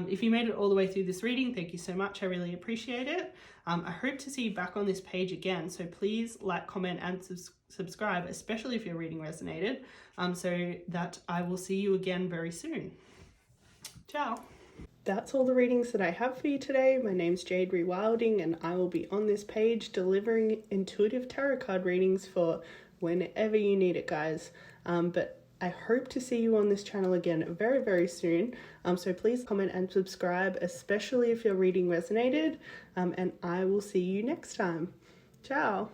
if you made it all the way through this reading, thank you so much. I really appreciate it. I hope to see you back on this page again. So please like, comment, and subscribe, especially if your reading resonated, so that I will see you again very soon. Ciao. That's all the readings that I have for you today. My name's Jade Rewilding, and I will be on this page delivering intuitive tarot card readings for whenever you need it, guys. But I hope to see you on this channel again very, very soon. So please comment and subscribe, especially if your reading resonated. And I will see you next time. Ciao.